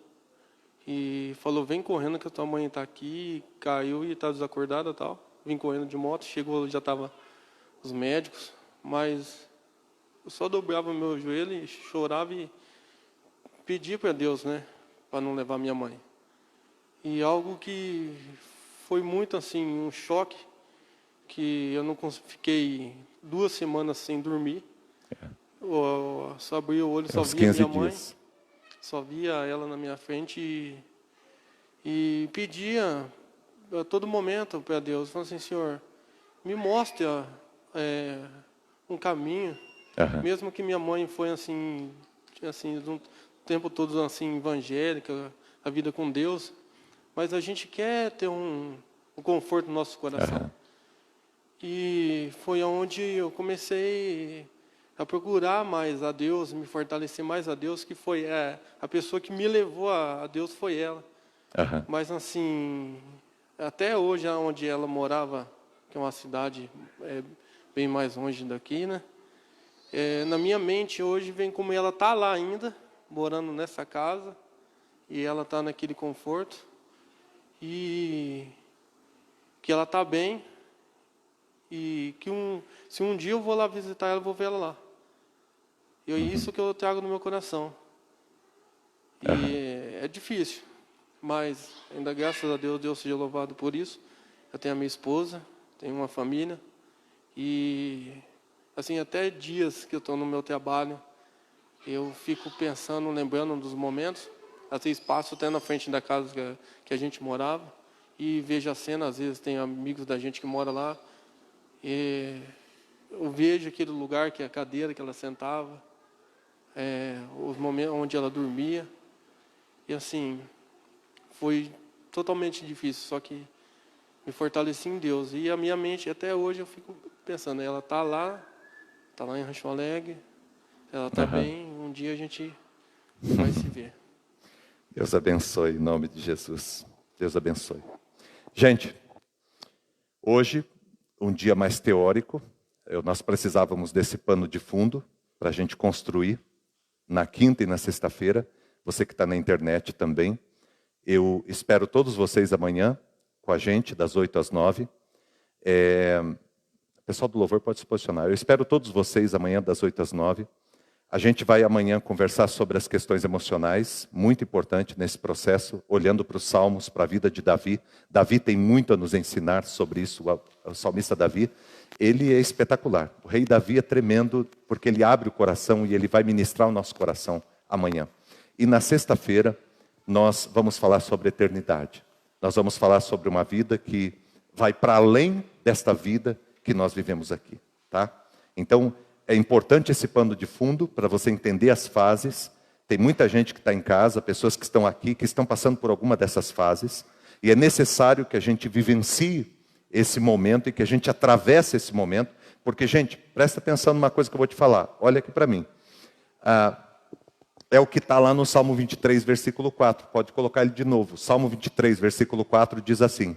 falou, vem correndo que a tua mãe está aqui, caiu e está desacordada e tal. Vim correndo de moto, chegou, já estava os médicos, mas eu só dobrava meu joelho e chorava e pedia para Deus, né, para não levar minha mãe. E algo que foi muito assim, um choque, que eu não fiquei 2 semanas sem dormir. Eu só abri o olho, só via minha mãe, só via ela na minha frente e pedia a todo momento para Deus, falando assim, Senhor, me mostre um caminho, mesmo que minha mãe foi assim, o tempo todo assim evangélica, a vida com Deus, mas a gente quer ter um conforto no nosso coração. E foi onde eu comecei a procurar mais a Deus, me fortalecer mais a Deus, que foi a pessoa que me levou a Deus foi ela. Mas assim, até hoje, onde ela morava, que é uma cidade bem mais longe daqui, né? Na minha mente hoje vem como ela está lá ainda, morando nessa casa, e ela está naquele conforto, e que ela está bem, e que se um dia eu vou lá visitar ela, eu vou ver ela lá. E é isso que eu trago no meu coração. E é difícil, mas ainda graças a Deus, Deus seja louvado por isso. Eu tenho a minha esposa, tenho uma família, e assim, até dias que eu estou no meu trabalho, eu fico pensando, lembrando dos momentos. Às vezes passo até na frente da casa que a gente morava e vejo a cena, às vezes tem amigos da gente que mora lá, e eu vejo aquele lugar, que é a cadeira que ela sentava, os momentos onde ela dormia, e assim, foi totalmente difícil, só que me fortaleci em Deus. E a minha mente, até hoje, eu fico pensando, ela está lá em Rancho Alegre, ela está bem, um dia a gente vai se ver. Deus abençoe, em nome de Jesus. Deus abençoe. Gente, hoje, um dia mais teórico, nós precisávamos desse pano de fundo para a gente construir na quinta e na sexta-feira. Você que está na internet também. Eu espero todos vocês amanhã com a gente, das 8 às 9. O pessoal do louvor pode se posicionar. Eu espero todos vocês amanhã, das 8 às 9. A gente vai amanhã conversar sobre as questões emocionais, muito importante nesse processo, olhando para os Salmos, para a vida de Davi. Davi tem muito a nos ensinar sobre isso, o salmista Davi. Ele é espetacular. O rei Davi é tremendo, porque ele abre o coração e ele vai ministrar o nosso coração amanhã. E na sexta-feira, nós vamos falar sobre eternidade. Nós vamos falar sobre uma vida que vai para além desta vida que nós vivemos aqui, tá? Então, é importante esse pano de fundo para você entender as fases. Tem muita gente que está em casa, pessoas que estão aqui, que estão passando por alguma dessas fases. E é necessário que a gente vivencie esse momento e que a gente atravesse esse momento. Porque, gente, presta atenção numa coisa que eu vou te falar. Olha aqui para mim. É o que está lá no Salmo 23, versículo 4. Pode colocar ele de novo. Salmo 23, versículo 4 diz assim: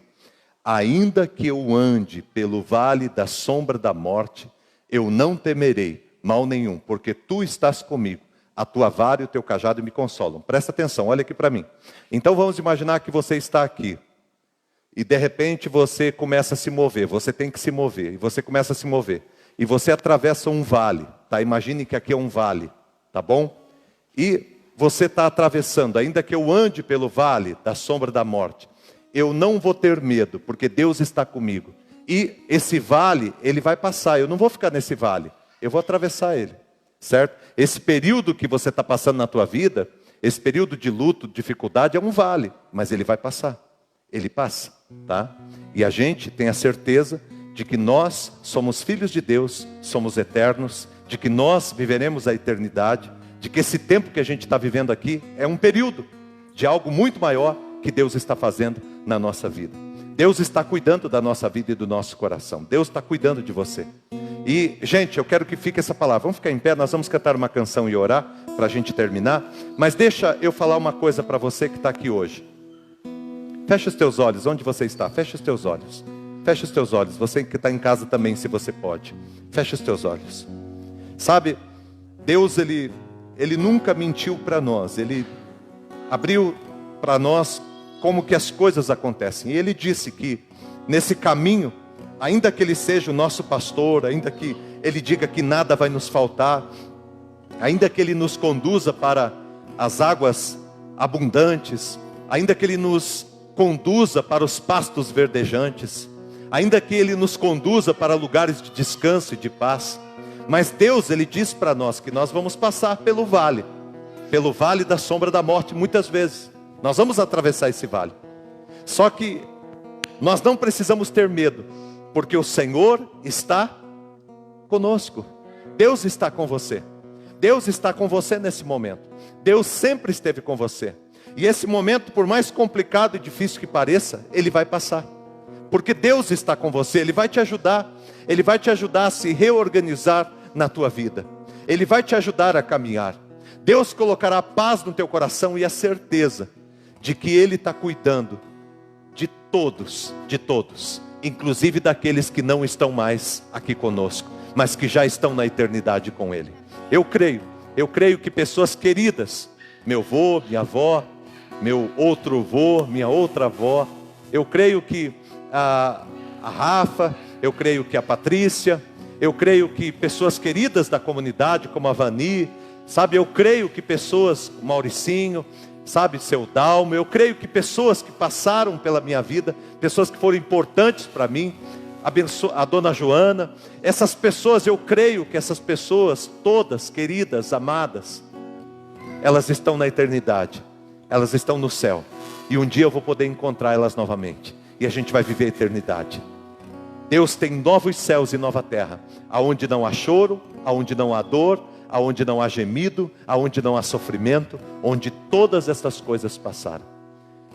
ainda que eu ande pelo vale da sombra da morte, eu não temerei mal nenhum, porque tu estás comigo. A tua vara e o teu cajado me consolam. Presta atenção, olha aqui para mim. Então vamos imaginar que você está aqui. E de repente você começa a se mover. Você tem que se mover. E você começa a se mover. E você atravessa um vale. Tá? Imagine que aqui é um vale. Tá bom? E você está atravessando. Ainda que eu ande pelo vale da sombra da morte, eu não vou ter medo, porque Deus está comigo. E esse vale, ele vai passar. Eu não vou ficar nesse vale. Eu vou atravessar ele. Certo? Esse período que você está passando na tua vida, esse período de luto, de dificuldade, é um vale. Mas ele vai passar. Ele passa. Tá? E a gente tem a certeza de que nós somos filhos de Deus, somos eternos, de que nós viveremos a eternidade, de que esse tempo que a gente está vivendo aqui é um período de algo muito maior que Deus está fazendo na nossa vida. Deus está cuidando da nossa vida e do nosso coração. Deus está cuidando de você. E, gente, eu quero que fique essa palavra. Vamos ficar em pé, nós vamos cantar uma canção e orar para a gente terminar. Mas deixa eu falar uma coisa para você que está aqui hoje. Fecha os teus olhos, onde você está? Fecha os teus olhos. Fecha os teus olhos. Você que está em casa também, se você pode. Fecha os teus olhos. Sabe, Deus, Ele nunca mentiu para nós. Ele abriu para nós como que as coisas acontecem. E Ele disse que nesse caminho, ainda que Ele seja o nosso pastor, ainda que Ele diga que nada vai nos faltar, ainda que Ele nos conduza para as águas abundantes, ainda que Ele nos conduza para os pastos verdejantes, ainda que Ele nos conduza para lugares de descanso e de paz, mas Deus, Ele diz para nós que nós vamos passar pelo vale da sombra da morte muitas vezes. Nós vamos atravessar esse vale. Só que nós não precisamos ter medo, porque o Senhor está conosco. Deus está com você. Deus está com você nesse momento. Deus sempre esteve com você. E esse momento, por mais complicado e difícil que pareça, ele vai passar. Porque Deus está com você, Ele vai te ajudar. Ele vai te ajudar a se reorganizar na tua vida. Ele vai te ajudar a caminhar. Deus colocará paz no teu coração e a certeza de que Ele está cuidando de todos, inclusive daqueles que não estão mais aqui conosco, mas que já estão na eternidade com Ele. Eu creio que pessoas queridas, meu avô, minha avó, meu outro avô, minha outra avó, eu creio que a Rafa, eu creio que a Patrícia, eu creio que pessoas queridas da comunidade, como a Vani, sabe, eu creio que pessoas, o Mauricinho, sabe, seu Dalmo, eu creio que pessoas que passaram pela minha vida, pessoas que foram importantes para mim, a dona Joana, essas pessoas, eu creio que essas pessoas, todas queridas, amadas, elas estão na eternidade, elas estão no céu, e um dia eu vou poder encontrar elas novamente, e a gente vai viver a eternidade. Deus tem novos céus e nova terra, aonde não há choro, aonde não há dor, aonde não há gemido, aonde não há sofrimento, onde todas essas coisas passaram.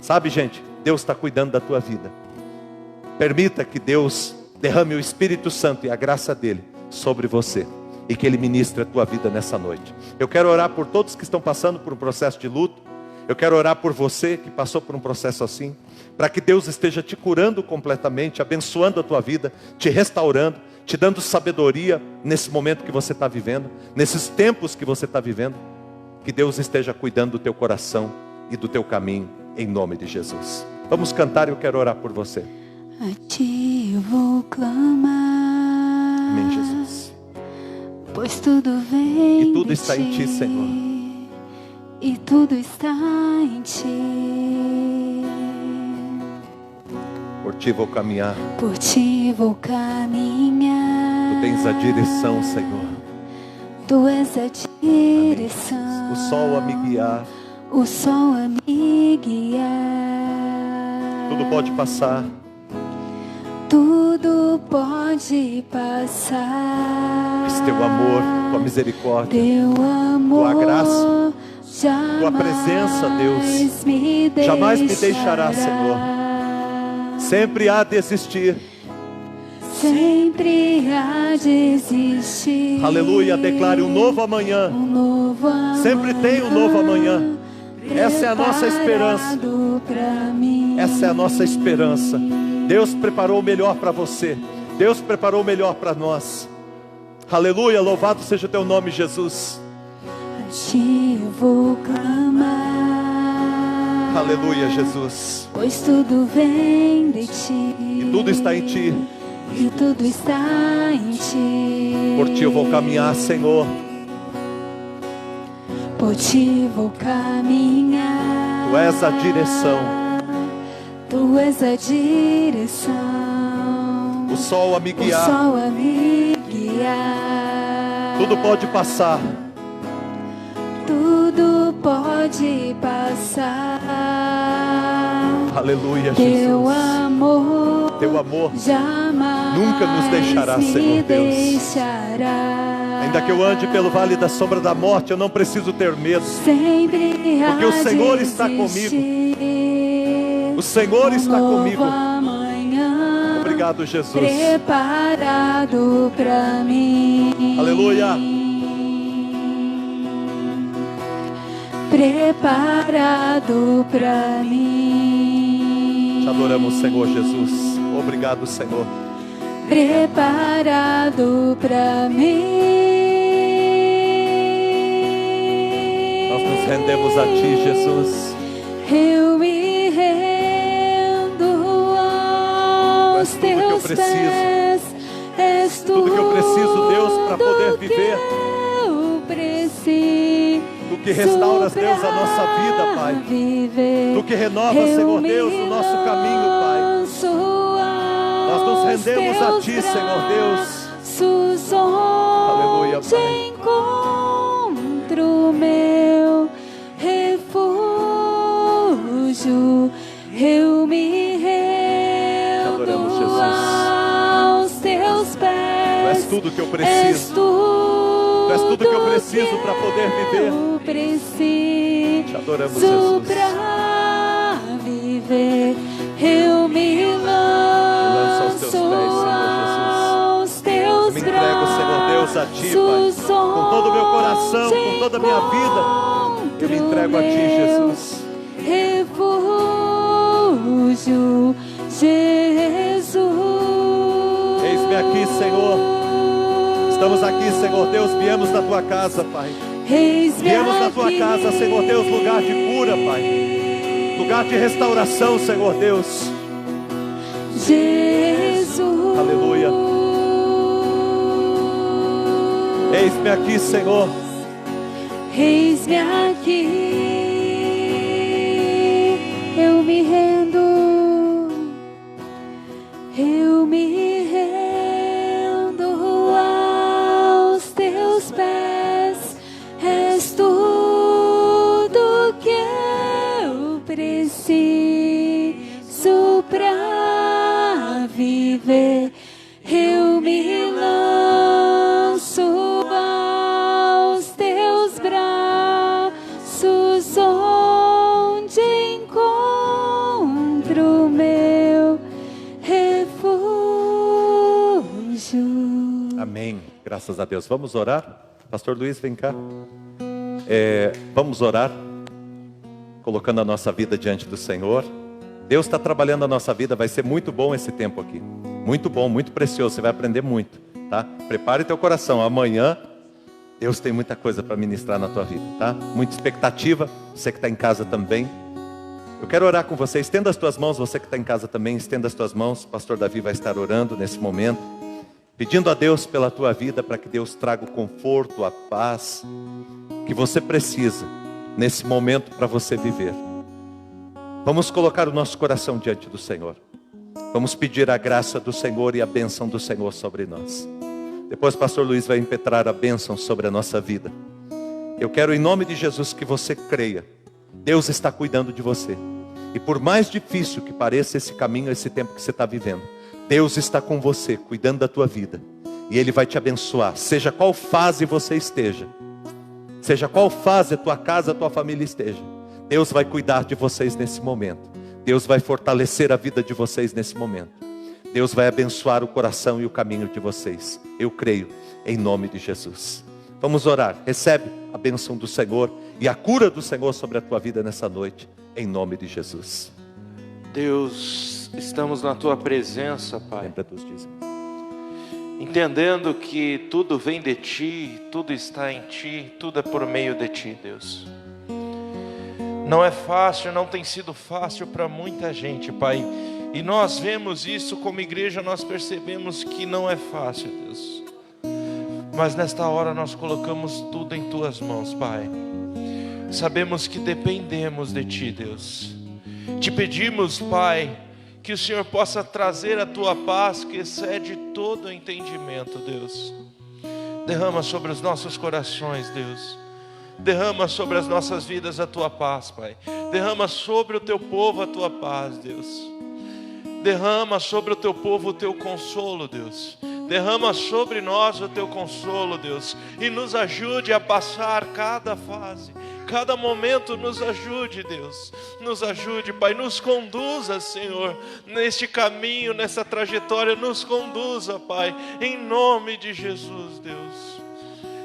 Sabe, gente, Deus está cuidando da tua vida. Permita que Deus derrame o Espírito Santo e a graça dele sobre você. e que Ele ministre a tua vida nessa noite. Eu quero orar por todos que estão passando por um processo de luto. Eu quero orar por você que passou por um processo assim, para que Deus esteja te curando completamente, abençoando a tua vida, te restaurando, te dando sabedoria nesse momento que você está vivendo, nesses tempos que você está vivendo. Que Deus esteja cuidando do teu coração e do teu caminho, em nome de Jesus. Vamos cantar e eu quero orar por você. A ti eu vou clamar. Amém, Jesus. Pois tudo vem E tudo de está em ti, Senhor. E tudo está em ti. Por ti vou caminhar. Por ti vou caminhar. Tu tens a direção, Senhor. Tu és a direção. O sol a me guiar. O sol a me guiar. Tudo pode passar. Tudo pode passar. Mas teu amor, tua misericórdia, Teu amor, tua graça, jamais tua presença, Deus, jamais me deixará, Senhor. Sempre há de existir. Sempre há de existir. Aleluia, declare um novo amanhã. Um novo amanhã. Sempre tem um novo amanhã. Essa é a nossa esperança. Preparado pra mim. Essa é a nossa esperança. Deus preparou o melhor para você. Deus preparou o melhor para nós. Aleluia, louvado seja o teu nome, Jesus. A ti eu vou clamar. Aleluia, Jesus. Pois tudo vem de ti. E tudo está em ti. E tudo está em ti. Por ti eu vou caminhar, Senhor. Por ti vou caminhar. Tu és a direção. Tu és a direção. O sol a me O guiar. sol a me guiar. Tudo pode passar. Tudo pode passar. Aleluia, Teu Jesus. amor, Teu amor jamais nunca nos deixará, me Senhor Deus. deixará. Ainda que eu ande pelo vale da sombra da morte, eu não preciso ter medo. Sempre Porque o há Senhor de está comigo. existir O Senhor está um novo comigo. amanhã Obrigado, Jesus. preparado pra mim. Aleluia. Preparado pra mim. Te adoramos, Senhor Jesus. Obrigado, Senhor. Preparado pra mim. Nós nos rendemos a ti, Jesus. Eu me rendo aos Tu és tudo que eu teus preciso. pés. És Tudo que eu preciso, Deus, para poder viver. Eu preciso. Tu que restauras, Deus, a nossa vida, Pai. Tu que renovas, Senhor Deus, o nosso caminho, Pai. Nós nos rendemos a ti, Senhor Deus. Aleluia, Pai. Encontro meu refúgio. Eu me rendo adoramos, Jesus. aos teus pés. Tu és tudo que eu És preciso. Tu és tudo que eu preciso para poder viver. eu preciso Te adoramos, Jesus. pra viver. Eu me lanço aos teus pés, Senhor Jesus. aos teus Eu me entrego, Senhor Deus, a ti, Pai. Com todo o meu coração, com toda a minha vida. Eu me entrego a ti, Jesus. Refúgio, Jesus. Eis-me aqui, Senhor. Estamos aqui, Senhor Deus. Viemos na tua casa, Pai. Viemos na tua casa, Senhor Deus, lugar de cura, Pai. Lugar de restauração, Senhor Deus. Jesus. Aleluia. Eis-me aqui, Senhor. Eis-me aqui. Eu me rendo. Eu me rendo aos teus pés. És tudo que eu preciso pra viver. Eu me lanço aos teus braços, onde encontro meu refúgio. Amém. Graças a Deus. Vamos orar? Pastor Luiz, vem cá. Vamos orar, colocando a nossa vida diante do Senhor. Deus está trabalhando a nossa vida, vai ser muito bom esse tempo aqui. Muito bom, muito precioso, você vai aprender muito, tá? Prepare teu coração, amanhã Deus tem muita coisa para ministrar na tua vida, tá? Muita expectativa, você que está em casa também. Eu quero orar com você, estenda as tuas mãos, você que está em casa também, estenda as tuas mãos. O pastor Davi vai estar orando nesse momento, pedindo a Deus pela tua vida, para que Deus traga o conforto, a paz que você precisa nesse momento para você viver. Vamos colocar o nosso coração diante do Senhor. Vamos pedir a graça do Senhor e a bênção do Senhor sobre nós. Depois o pastor Luiz vai impetrar a bênção sobre a nossa vida. Eu quero, em nome de Jesus, que você creia. Deus está cuidando de você. E por mais difícil que pareça esse caminho, esse tempo que você está vivendo, Deus está com você, cuidando da tua vida. E Ele vai te abençoar, seja qual fase você esteja. Seja qual fase a tua casa, a tua família esteja. Deus vai cuidar de vocês nesse momento. Deus vai fortalecer a vida de vocês nesse momento. Deus vai abençoar o coração e o caminho de vocês. Eu creio, em nome de Jesus. Vamos orar. Recebe a bênção do Senhor e a cura do Senhor sobre a tua vida nessa noite, em nome de Jesus. Deus, estamos na tua presença, Pai. Lembra dos dízimos. Entendendo que tudo vem de Ti, tudo está em Ti, tudo é por meio de Ti, Deus. Não é fácil, não tem sido fácil para muita gente, Pai. E nós vemos isso como igreja, nós percebemos que não é fácil, Deus. Mas nesta hora nós colocamos tudo em Tuas mãos, Pai. Sabemos que dependemos de Ti, Deus. Te pedimos, Pai, que o Senhor possa trazer a Tua paz que excede todo o entendimento, Deus. Derrama sobre os nossos corações, Deus. Derrama sobre as nossas vidas a Tua paz, Pai. Derrama sobre o Teu povo a Tua paz, Deus. Derrama sobre o Teu povo o Teu consolo, Deus. Derrama sobre nós o Teu consolo, Deus. E nos ajude a passar cada fase, cada momento. Nos ajude, Deus. Nos ajude, Pai. Nos conduza, Senhor, neste caminho, nessa trajetória. Nos conduza, Pai, em nome de Jesus, Deus.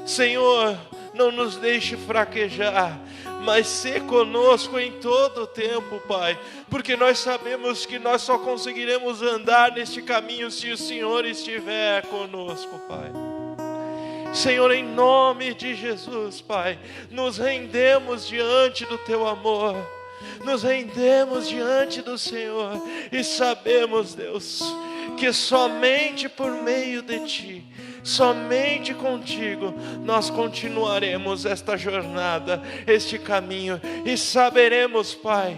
Senhor, não nos deixe fraquejar, mas sê conosco em todo o tempo, Pai, porque nós sabemos que nós só conseguiremos andar neste caminho se o Senhor estiver conosco, Pai. Senhor, em nome de Jesus, Pai, nos rendemos diante do Teu amor, nos rendemos diante do Senhor e sabemos, Deus, que somente por meio de Ti, somente contigo, nós continuaremos esta jornada, este caminho, e saberemos, Pai,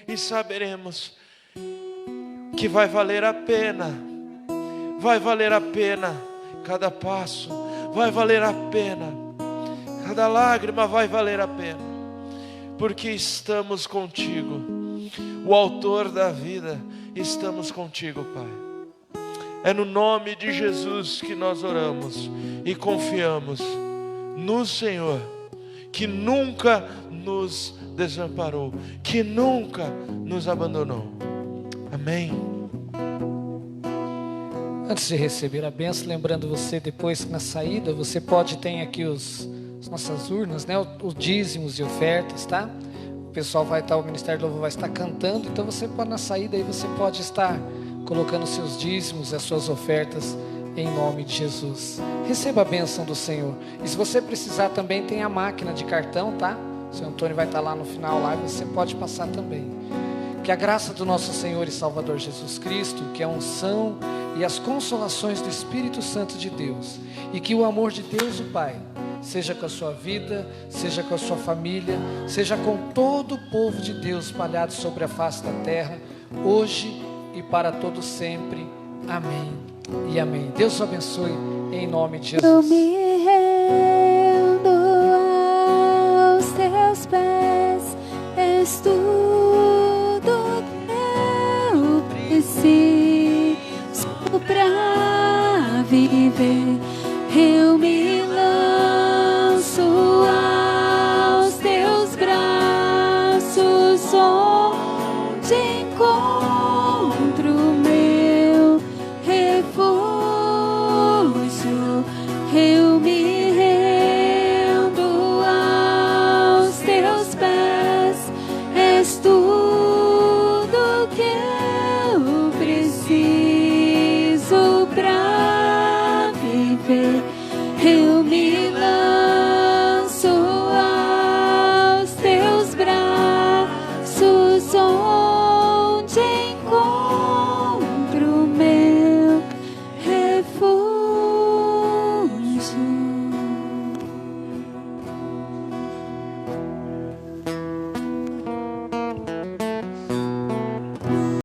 e saberemos que vai valer a pena cada passo, vai valer a pena, cada lágrima vai valer a pena, porque estamos contigo, o autor da vida, estamos contigo, Pai. É no nome de Jesus que nós oramos e confiamos no Senhor, que nunca nos desamparou, que nunca nos abandonou. Amém. Antes de receber a bênção, lembrando você, depois na saída, você pode ter aqui as nossas urnas, né? Os dízimos e ofertas, tá? O pessoal vai estar, o Ministério do Louvor vai estar cantando, então você pode, na saída aí, você pode estar colocando seus dízimos, as suas ofertas, em nome de Jesus. Receba a bênção do Senhor. E se você precisar também, tem a máquina de cartão, tá? O Senhor Antônio vai estar lá no final, lá, e você pode passar também. Que a graça do nosso Senhor e Salvador Jesus Cristo, que a unção e as consolações do Espírito Santo de Deus, e que o amor de Deus o Pai, seja com a sua vida, seja com a sua família, seja com todo o povo de Deus espalhado sobre a face da terra, hoje e para todo sempre. Amém e amém. Deus o abençoe em nome de Jesus. Eu me rendo aos Teus pés, és tudo que eu preciso pra viver. Eu me lanço aos Teus braços, onde encontro meu refúgio. sou.